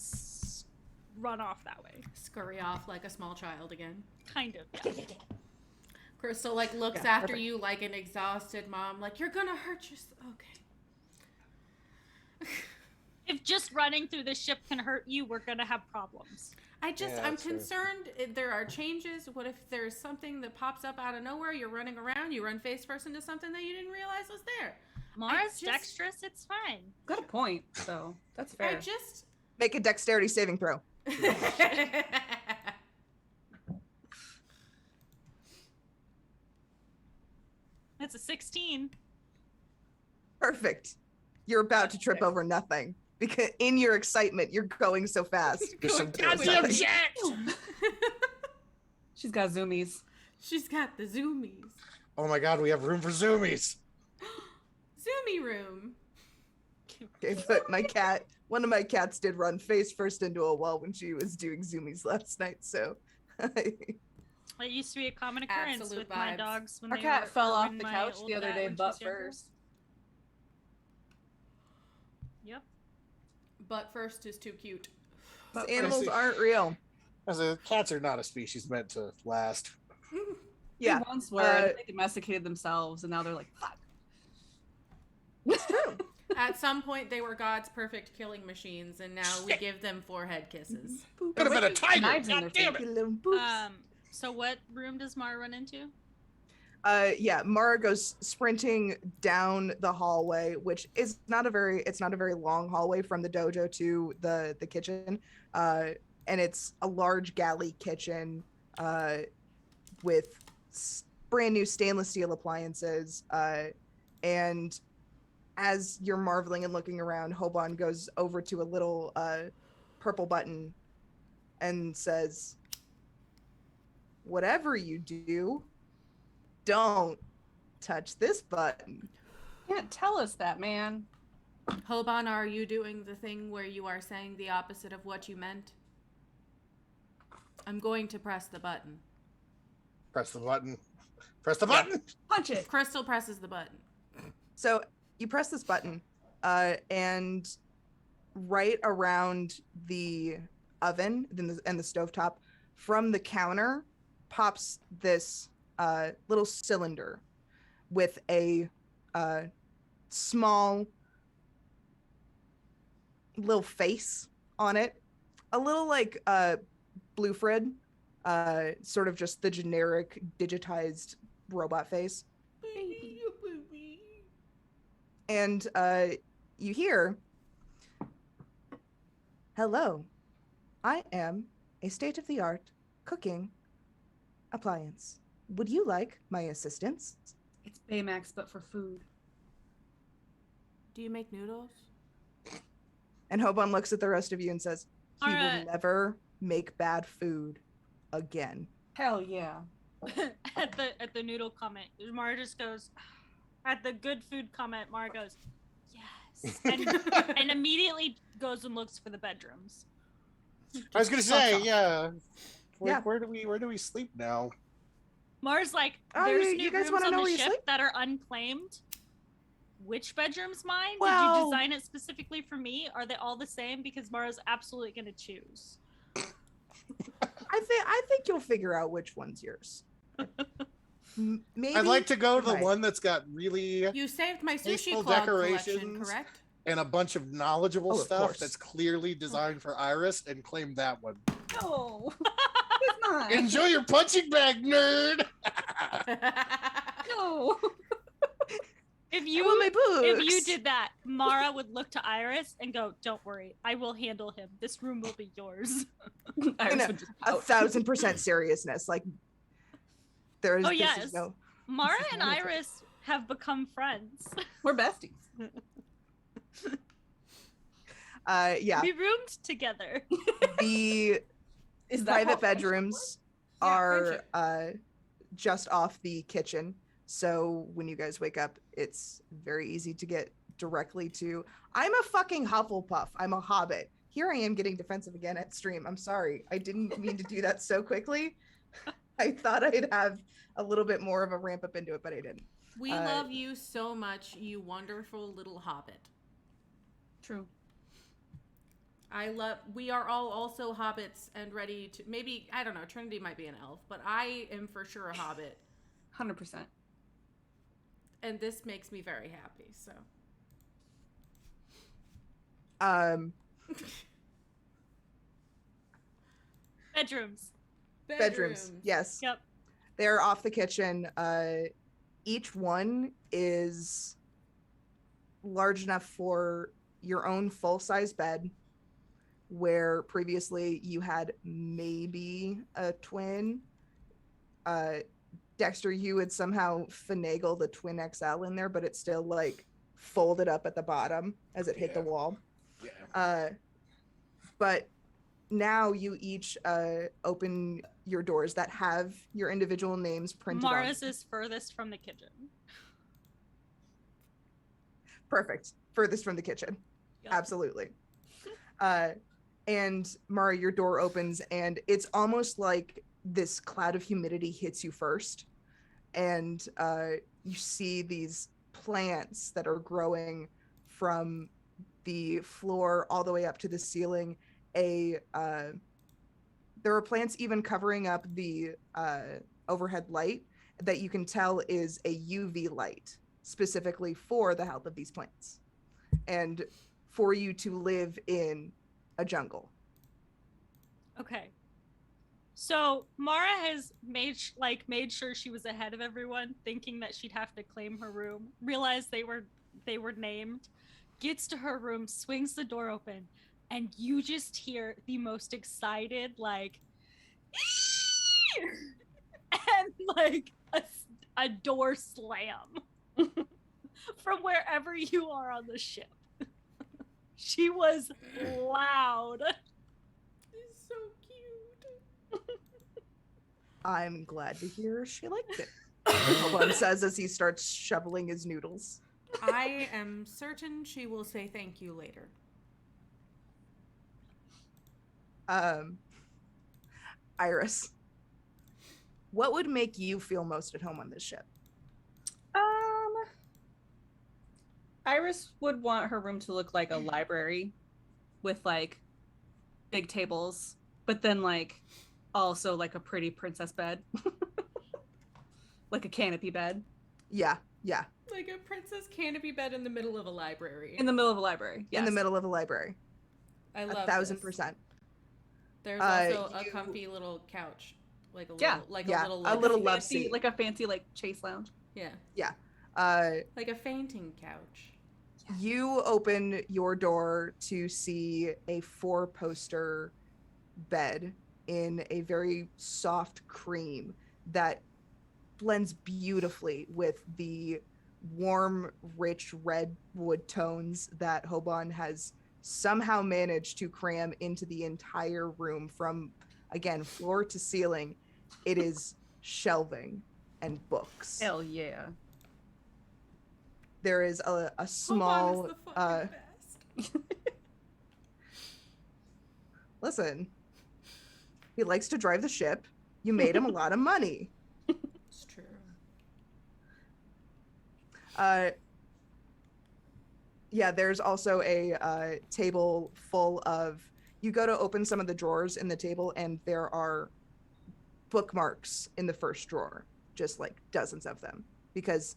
S5: run off that way.
S3: Scurry off like a small child again.
S5: Kind of. Yeah.
S3: Crystal like looks after you like an exhausted mom, like you're gonna hurt yourself. Okay.
S5: If just running through the ship can hurt you, we're gonna have problems.
S3: I'm concerned if there are changes. What if there's something that pops up out of nowhere? You're running around, you run face first into something that you didn't realize was there.
S5: Mara's dexterous, it's fine.
S2: Got a point, so that's fair.
S4: Make a dexterity saving throw.
S5: That's a 16.
S4: Perfect. You're about to trip over nothing because in your excitement, you're going so fast.
S1: Goddamn shit!
S2: She's got zoomies.
S3: She's got the zoomies.
S1: Oh my god, we have room for zoomies.
S3: Zoomie room.
S4: Okay, but one of my cats did run face first into a wall when she was doing zoomies last night, so.
S5: It used to be a common occurrence
S3: Absolute
S5: with my
S3: vibes.
S5: dogs when
S2: Our
S5: they
S2: cat
S5: were
S2: fell off
S5: when
S2: the
S5: my
S2: couch
S5: old
S2: the other
S5: cat
S2: day
S5: when she
S2: butt
S5: was younger.
S2: first.
S5: Yep.
S3: Butt first is too cute.
S4: Animals aren't real.
S1: Cats are not a species meant to last.
S4: Yeah.
S2: They once were, they domesticated themselves, and now they're like, fuck.
S4: It's true.
S3: At some point, they were God's perfect killing machines, and now we give them forehead kisses.
S1: Could have been a tiger.
S2: Knives in
S1: God
S2: their
S1: damn
S2: face.
S1: it.
S5: So what room does Mara run into?
S4: Mara goes sprinting down the hallway, which is not a very long hallway from the dojo to the kitchen. And it's a large galley kitchen with brand new stainless steel appliances. And as you're marveling and looking around, Hoban goes over to a little purple button and says, "Whatever you do, don't touch this button."
S2: You can't tell us that, man.
S3: Hoban, are you doing the thing where you are saying the opposite of what you meant? I'm going to press the button.
S1: Press the button. Press the button.
S2: Punch it.
S3: Crystal presses the button.
S4: So you press this button, and right around the oven and the stovetop, from the counter, pops this little cylinder with a small little face on it, a little like Blue Fred, sort of just the generic digitized robot face. And you hear, "Hello, I am a state-of-the-art cooking appliance. Would you like my assistance?"
S2: It's Baymax, but for food.
S3: Do you make noodles?
S4: And Hoban looks at the rest of you and says, "He will
S5: Alright.
S4: never make bad food again."
S2: Hell yeah.
S5: at the noodle comment, Mara just goes. At the good food comment, Mara goes, "Yes," and immediately goes and looks for the bedrooms.
S1: I was gonna say,
S4: Yeah.
S1: Where do we sleep now?
S5: Mara's like,
S4: Oh,
S5: "There's
S4: you
S5: new
S4: guys
S5: rooms
S4: wanna
S5: on
S4: know
S5: the
S4: where you
S5: ship
S4: sleep?
S5: that are unclaimed. Which bedroom's mine? Did
S4: Well-
S5: you design it specifically for me? Are they all the same? Because Mara's absolutely gonna choose."
S4: I think you'll figure out which one's yours. Maybe
S1: I'd like to go to the
S4: Right.
S1: one that's got really
S3: You saved my sushi
S1: Tasteful
S3: claw collection,
S1: decorations.
S3: correct?
S1: and a bunch of knowledgeable
S4: Oh, of
S1: stuff
S4: course.
S1: that's clearly designed for Iris, and claim that one.
S2: No. It's not.
S1: Enjoy your punching bag, nerd.
S2: No.
S5: If
S4: I
S5: you
S4: want my
S5: if
S4: books.
S5: you did that, Mara would look to Iris and go, "Don't worry, I will handle him. This room will be yours."
S2: Iris
S4: know,
S2: would just
S4: 1,000% seriousness. Like there's
S5: Oh,
S4: this
S5: yes.
S4: is no.
S5: Mara
S4: This is
S5: and
S4: wonderful.
S5: Iris have become friends.
S2: We're besties.
S4: Yeah,
S5: We roomed together.
S4: the
S2: Is that
S4: private
S2: how friendship
S4: bedrooms
S3: Yeah,
S4: are
S3: friendship.
S4: just off the kitchen. So when you guys wake up, it's very easy to get directly to. I'm a fucking Hufflepuff. I'm a hobbit. Here I am getting defensive again at stream. I'm sorry. I didn't mean to do that so quickly. I thought I'd have a little bit more of a ramp up into it, but I didn't.
S3: We love you so much, you wonderful little hobbit.
S2: True.
S3: We are all also hobbits and ready to, maybe, I don't know, Trinity might be an elf, but I am for sure a hobbit.
S2: 100%.
S3: And this makes me very happy, so.
S5: Bedrooms.
S4: Yes.
S5: Yep.
S4: They're off the kitchen. Each one is large enough for your own full-size bed, where previously you had maybe a twin. Dexter, you would somehow finagle the twin XL in there, but it's still like folded up at the bottom as it hit the wall.
S1: Yeah.
S4: But now you each open your doors that have your individual names printed on
S5: Mara's
S4: them.
S5: is furthest from the kitchen.
S4: Perfect. Furthest from the kitchen.
S5: Yep.
S4: Absolutely. And Mara, your door opens and it's almost like this cloud of humidity hits you first. And you see these plants that are growing from the floor all the way up to the ceiling. There are plants even covering up the overhead light that you can tell is a UV light specifically for the health of these plants and for you to live in a jungle.
S5: Okay. So Mara has made sure she was ahead of everyone, thinking that she'd have to claim her room. Realized they were named. Gets to her room, swings the door open, and you just hear the most excited like, and like a door slam from wherever you are on the ship. She was loud.
S3: He's so cute.
S4: I'm glad to hear she liked it. Hoban says as he starts shoveling his noodles.
S3: I am certain she will say thank you later.
S4: Iris, what would make you feel most at home on this ship?
S2: Iris would want her room to look like a library with like big tables, but then like also like a pretty princess bed. Like a canopy bed.
S4: Yeah.
S3: Like a princess canopy bed in the middle of a library.
S2: In the middle of a library. Yes.
S4: In the middle of a library.
S3: I love
S4: 1,000%.
S3: There's also a
S4: you-
S3: comfy little couch. Like a
S2: Yeah.
S3: little, like
S4: Yeah,
S3: a little,
S4: a
S3: like
S4: little
S2: fancy,
S4: love seat.
S2: like a fancy like chase lounge.
S3: Yeah.
S4: Uh,
S3: Like a fainting couch.
S4: you open your door to see a 4-poster bed in a very soft cream that blends beautifully with the warm, rich red wood tones that Hoban has somehow managed to cram into the entire room from, again, floor to ceiling. It is shelving and books.
S2: Hell yeah.
S4: There is a small
S3: Hoban is the fucking best.
S4: listen, he likes to drive the ship. You made him a lot of money.
S3: It's true.
S4: Yeah, there's also a table full of, you go to open some of the drawers in the table and there are bookmarks in the first drawer, just like dozens of them, because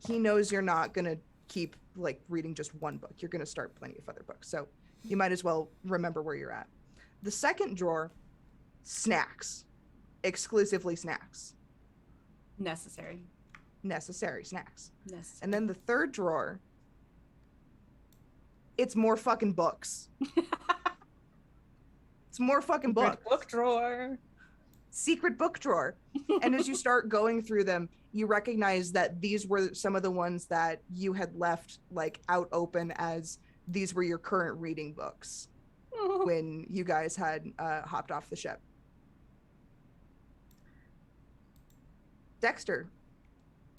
S4: he knows you're not going to keep like reading just one book. You're going to start plenty of other books. So you might as well remember where you're at. The second drawer, snacks, exclusively snacks,
S2: Necessary.
S4: necessary snacks.
S2: Necessary.
S4: And then the third drawer, it's more fucking books. It's more fucking books.
S2: Book drawer.
S4: Secret book drawer. And as you start going through them, you recognize that these were some of the ones that you had left like out open, as these were your current reading books when you guys had hopped off the ship. Dexter,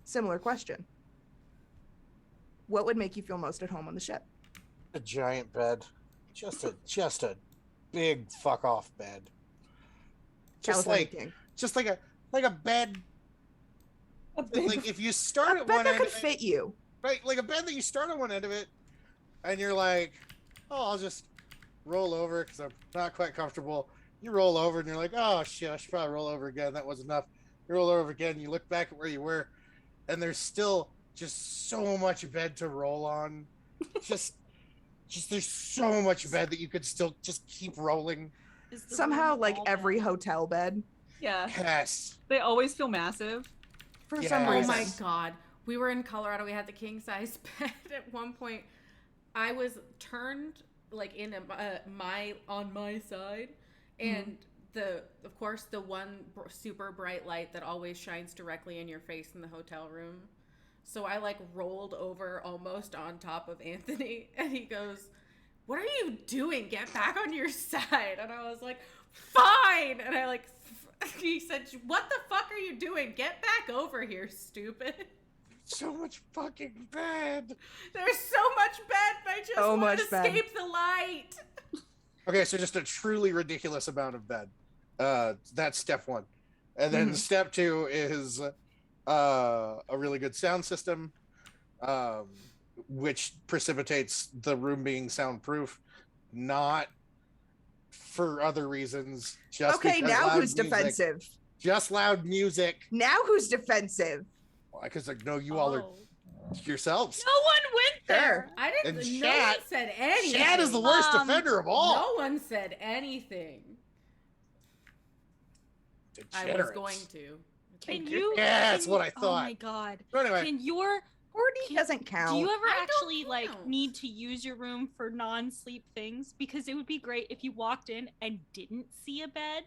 S4: similar question. What would make you feel most at home on the ship?
S1: A giant bed. Just a big fuck off bed. Just
S4: California
S1: like
S4: King.
S1: just like a like a bed. Like if you start
S4: I
S1: at
S4: bet
S1: one
S4: that
S1: end
S4: could
S1: of it,
S4: fit you.
S1: right? Like a bed that you start on one end of it, and you're like, oh, I'll just roll over because I'm not quite comfortable. You roll over and you're like, oh shit, I should probably roll over again. That wasn't enough. You roll over again. You look back at where you were, and there's still just so much bed to roll on. just there's so much bed that you could still just keep rolling.
S5: Is the
S4: Somehow,
S5: room
S4: like
S5: all
S4: every
S5: bed?
S4: hotel bed.
S2: Yeah.
S1: Yes.
S2: They always feel massive.
S4: For
S1: Yeah.
S4: some
S3: Oh
S4: reason.
S3: my god. We were in Colorado. We had the king size bed at one point. I was turned like in on my side, and of course the one super bright light that always shines directly in your face in the hotel room. So I like rolled over almost on top of Anthony, and he goes, "What are you doing? Get back on your side." And I was like, "Fine." And I like he said, "What the fuck are you doing? Get back over here, stupid."
S1: So much fucking bed.
S3: There's so much bed, and I just
S4: So
S3: want
S4: much
S3: to
S4: bed.
S3: escape the light.
S1: Okay, so just a truly ridiculous amount of bed. That's step one. And then step two is a really good sound system, which precipitates the room being soundproof, not for other reasons. Just
S4: Okay,
S1: because
S4: now
S1: loud
S4: who's
S1: music.
S4: defensive?
S1: Just loud music.
S4: Now who's defensive?
S1: Because I know you all are
S5: Oh.
S1: yourselves.
S5: No one went there.
S3: I didn't.
S1: And
S3: No one
S1: Chad-
S3: said anything.
S1: Chad is the worst defender of all.
S3: No one said anything. I was
S1: Degenerates.
S3: going to.
S5: Can you?
S1: Yeah,
S5: can
S1: that's what I
S5: you-
S1: thought.
S5: Oh my god.
S1: So anyway,
S5: Can your
S4: Gordy doesn't count.
S5: Do you ever
S3: I don't
S5: actually like
S3: know.
S5: need to use your room for non-sleep things? Because it would be great if you walked in and didn't see a bed.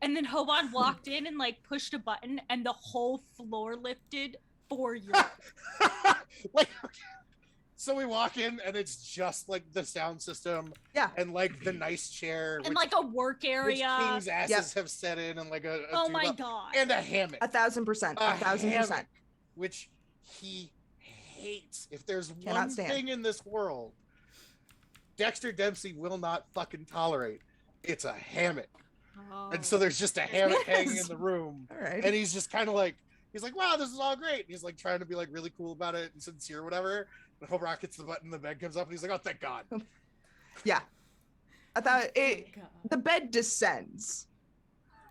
S5: And then Hoban walked in and like pushed a button and the whole floor lifted for you.
S1: like, so we walk in and it's just like the sound system,
S4: Yeah.
S1: and like the nice chair,
S5: And
S1: which,
S5: like a work
S1: which
S5: area.
S1: king's asses have set in, and like a
S5: Oh my
S1: tuba,
S5: god.
S1: and a hammock,
S4: 1,000%. 1,000%.
S1: hammock, which he hates. If there's
S4: Cannot
S1: one
S4: stand.
S1: thing in this world Dexter Dempsey will not fucking tolerate, it's a hammock.
S5: Oh.
S1: And so there's just a hammock hanging in
S4: Yes.
S1: the room.
S4: All right.
S1: And he's just kind of like, he's like, wow, this is all great. And he's like trying to be like really cool about it and sincere or whatever. And Hobrock hits the button, the bed comes up, and he's like, oh, thank God.
S4: Yeah. I thought it.
S3: Thank God.
S4: The bed descends.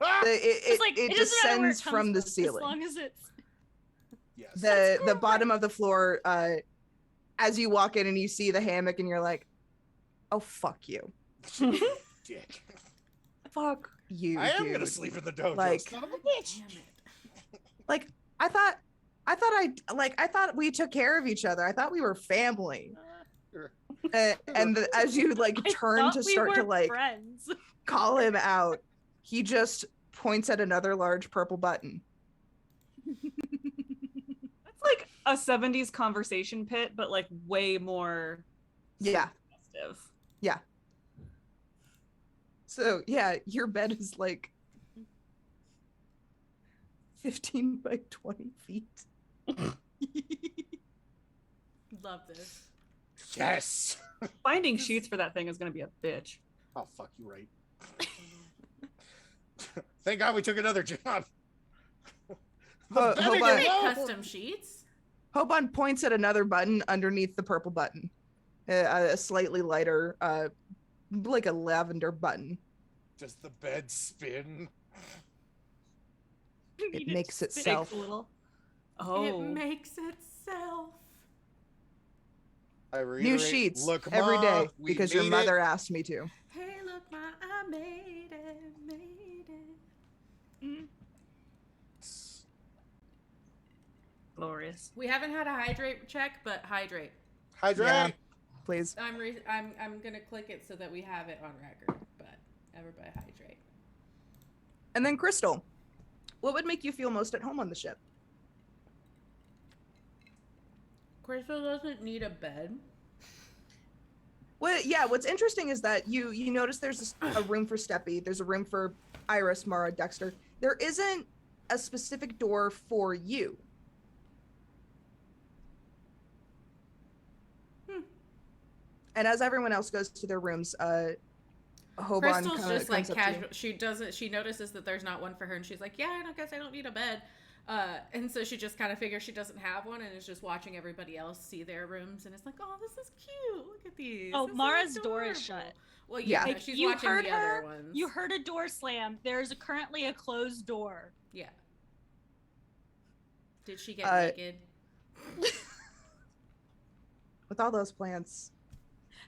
S1: Ah!
S5: It's like,
S4: It
S5: doesn't matter where it
S4: descends
S5: comes
S4: from the
S5: As
S4: ceiling.
S5: long as it's
S1: Yes.
S4: The bottom of the floor. As you walk in and you see the hammock, and you're like, "Oh fuck you,
S1: Dick.
S4: fuck you."
S1: I am
S4: dude.
S1: gonna sleep in the dojo,
S4: Like-
S1: son of a bitch.
S3: Damn it.
S4: Like I thought we took care of each other. I thought we were family. As you like
S5: I
S4: turn
S5: thought
S4: to
S5: we
S4: start to
S5: were
S4: like
S5: friends.
S4: call him out, he just points at another large purple button.
S2: That's like a 70s conversation pit, but like way more
S4: Yeah.
S2: festive.
S4: So yeah, your bed is like 15 by 20 feet.
S3: Love this.
S1: Yes.
S2: Finding sheets for that thing is gonna be a bitch.
S1: Oh, fuck you, right. Thank God we took another job.
S4: Hold
S1: bedding
S4: on.
S3: Make
S1: alone-
S3: custom sheets.
S4: Hoban points at another button underneath the purple button. A slightly lighter, like a lavender button.
S1: Does the bed spin?
S4: It makes
S5: spin
S4: itself.
S2: A little. Oh.
S3: It makes itself.
S1: I
S4: New
S1: reiterate,
S4: sheets
S1: look,
S4: every
S1: Ma,
S4: day
S1: we
S4: because your
S1: made
S4: mother asked me to.
S3: Hey, look, I made it.
S2: Glorious.
S3: We haven't had a hydrate check, but hydrate.
S1: Hydrate.
S4: Yeah. Please.
S3: I'm gonna click it so that we have it on record. But everybody hydrate.
S4: And then Crystal, what would make you feel most at home on the ship?
S3: Crystal doesn't need a bed.
S4: Well, yeah. What's interesting is that you notice there's a room for Steppy. There's a room for Iris, Mara, Dexter. There isn't a specific door for you. And as everyone else goes to their rooms, Hoban
S3: Crystal's
S4: kinda
S3: just like
S4: comes up to you.
S3: casual. She notices that there's not one for her, and she's like, yeah, I guess I don't need a bed. And so she just kind of figures she doesn't have one, and is just watching everybody else see their rooms, and it's like, oh, this is cute. Look at these.
S5: Oh,
S3: This is
S5: Mara's door is
S3: adorable.
S5: shut.
S3: Well, yeah,
S4: Yeah.
S3: no,
S5: Like,
S3: she's
S5: you
S3: watching
S5: heard
S3: the
S5: her.
S3: other ones.
S5: You heard a door slam. There's currently a closed door.
S3: Yeah. Did she get naked?
S4: With all those plants,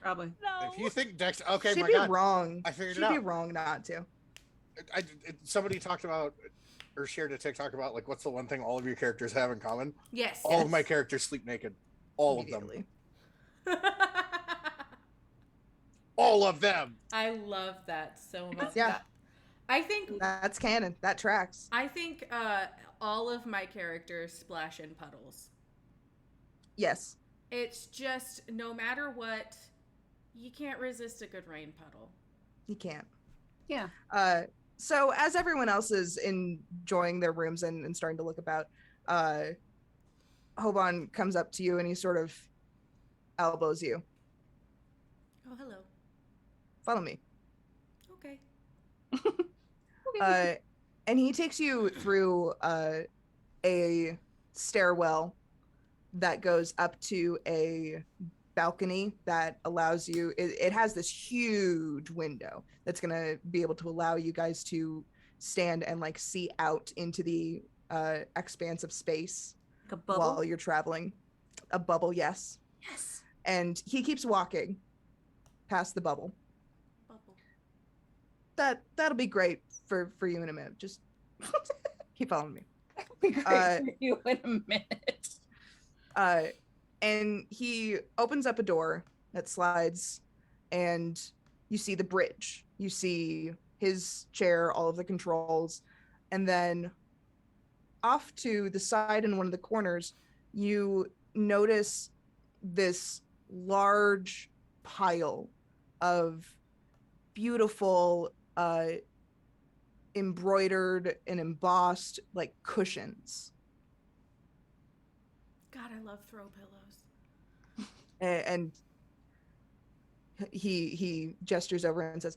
S6: Probably.
S5: No.
S1: If you think Dex, okay,
S4: she'd
S1: my
S4: be
S1: God,
S4: wrong.
S1: I figured it
S4: She'd
S1: out.
S4: be wrong not to.
S1: Somebody talked about or shared a TikTok about like what's the one thing all of your characters have in common?
S3: Yes.
S1: All of my characters sleep naked. All of them.
S4: Immediately.
S1: All of them.
S3: I love that so much.
S4: Yeah.
S3: I think
S4: That's canon. That tracks.
S3: all of my characters splash in puddles.
S4: Yes.
S3: It's just no matter what, you can't resist a good rain puddle.
S4: You can't.
S6: Yeah.
S4: So as everyone else is enjoying their rooms and starting to look about, Hoban comes up to you and he sort of elbows you.
S3: Oh, hello.
S4: Follow me.
S3: Okay.
S4: And he takes you through a stairwell that goes up to a balcony that allows you, it has this huge window that's going to be able to allow you guys to stand and like see out into the expanse of space
S6: Like a bubble.
S4: while you're traveling. A bubble, yes.
S6: Yes.
S4: And he keeps walking past the bubble. That'll be great for you in a minute. Just keep following me.
S6: Be great for you in a minute.
S4: And he opens up a door that slides, and you see the bridge. You see his chair, all of the controls, and then off to the side in one of the corners, you notice this large pile of beautiful embroidered and embossed like cushions.
S3: God, I love throw pillows.
S4: And he gestures over and says,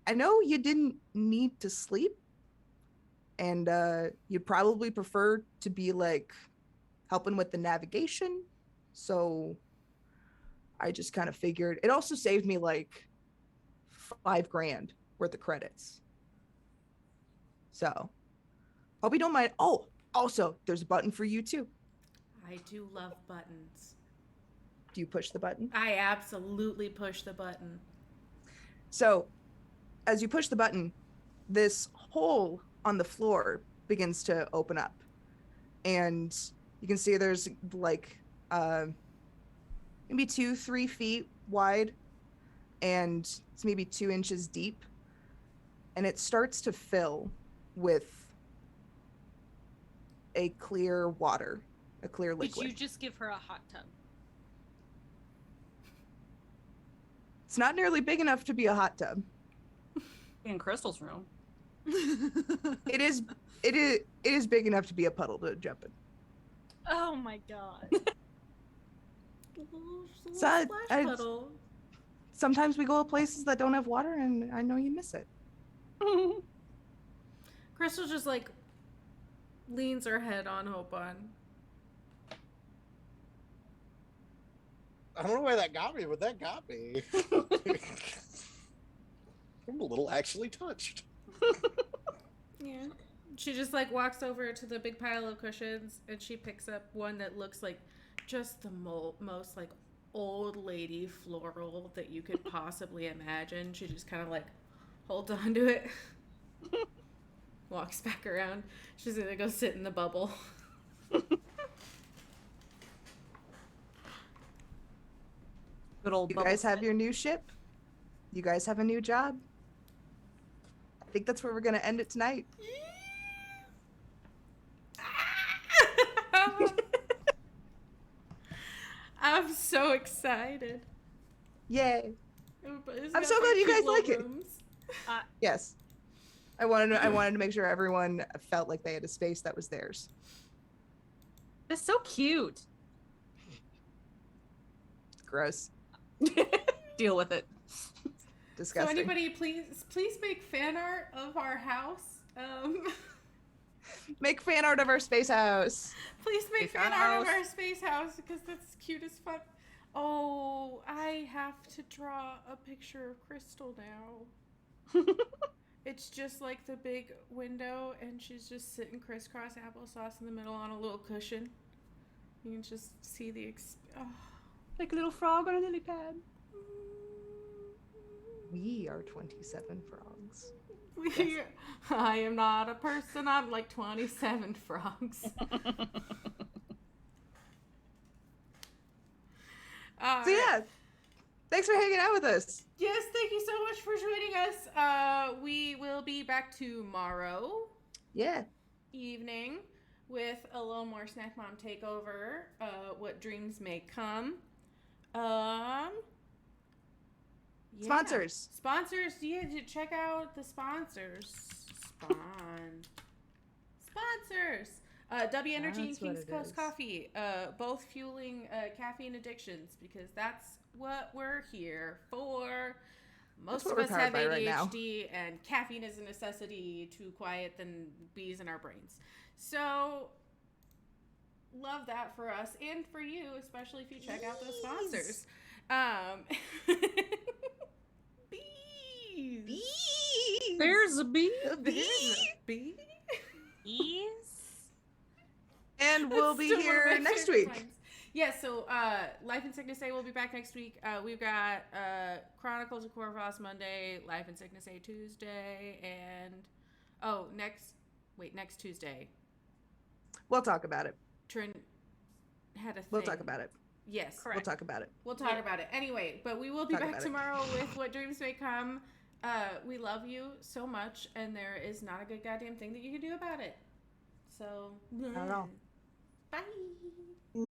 S4: I know you didn't need to sleep, and you'd probably prefer to be like helping with the navigation, so I just kind of figured it also saved me like $5,000 worth of credits. So hope you don't mind. Oh, also there's a button for you too.
S3: I do love buttons.
S4: Do you push the button?
S3: I absolutely push the button.
S4: So as you push the button, this hole on the floor begins to open up, and you can see there's like maybe 2-3 feet wide, and it's maybe 2 inches deep, and it starts to fill with a clear water, a clear
S5: Did
S4: liquid.
S5: you just give her a hot tub?
S4: It's not nearly big enough to be a hot tub.
S6: In Crystal's room.
S4: It is big enough to be a puddle to jump in.
S5: Oh my god.
S3: Little
S4: So
S3: splash puddle.
S4: Sometimes we go to places that don't have water, and I know you miss it.
S3: Crystal just like leans her head on Hopan.
S1: I don't know why that got me, but that got me. I'm a little actually touched.
S3: Yeah. She just like walks over to the big pile of cushions, and she picks up one that looks like just the most like old lady floral that you could possibly imagine. She just kind of like holds on to it, walks back around. She's gonna go sit in the bubble.
S6: Good old
S4: You
S6: bubble
S4: guys have
S6: set.
S4: your new ship. You guys have a new job. I think that's where we're gonna end it tonight.
S3: I'm so excited.
S4: Yay!
S3: It's
S4: I'm
S3: got
S4: so glad you
S3: cute
S4: guys
S3: little
S4: like it.
S3: rooms.
S4: Yes. I wanted to make sure everyone felt like they had a space that was theirs.
S6: It's so cute.
S4: Gross.
S6: Deal with it.
S4: Disgusting.
S3: So anybody, please make fan art of our house.
S4: Make fan art of our space house.
S3: Please make
S2: Space
S3: fan art of
S2: house.
S3: our space house because that's cute as fuck. Oh, I have to draw a picture of Crystal now. It's just like the big window, and she's just sitting crisscross applesauce in the middle on a little cushion. You can just see the
S2: Like a little frog on a lily pad.
S4: We are 27 frogs.
S3: I am not a person. I'm like 27 frogs.
S4: So yeah, thanks for hanging out with us.
S3: Yes, thank you so much for joining us. We will be back tomorrow
S4: Yeah.
S3: evening with a little more Snack Mom takeover. What dreams may come. Yeah.
S4: Sponsors.
S3: Sponsors. Yeah, check out the sponsors. Sponsors. W Energy and
S4: That's what
S3: King's
S4: it
S3: Coast
S4: is.
S3: Coffee, both fueling caffeine addictions because that's what we're here for. Most
S4: what
S3: of
S4: we're
S3: us
S4: powered
S3: have
S4: by right now.
S3: ADHD, and caffeine is a necessity to quiet the bees in our brains. So, love that for us and for you, especially if you check out those sponsors. Bees.
S4: Bees.
S2: There's a bee.
S4: A bee.
S3: There's a bee.
S5: Ease.
S4: And we'll
S3: That's
S4: be
S3: still one of
S4: here
S3: my
S4: next
S3: favorite
S4: week.
S3: lines. Yeah, so Life in Cygnus A will be back next week. We've got Chronicles of Corvus Monday, Life in Cygnus A Tuesday, and next Tuesday.
S4: We'll talk about it.
S3: Trin had a thing.
S4: We'll talk about it.
S3: Yes,
S5: Correct.
S4: We'll talk about it.
S3: we'll talk about it. Anyway, but we will be
S4: Talk
S3: back
S4: about it.
S3: tomorrow with What Dreams May Come. We love you so much, and there is not a good goddamn thing that you can do about it. So,
S4: Not at all.
S3: bye.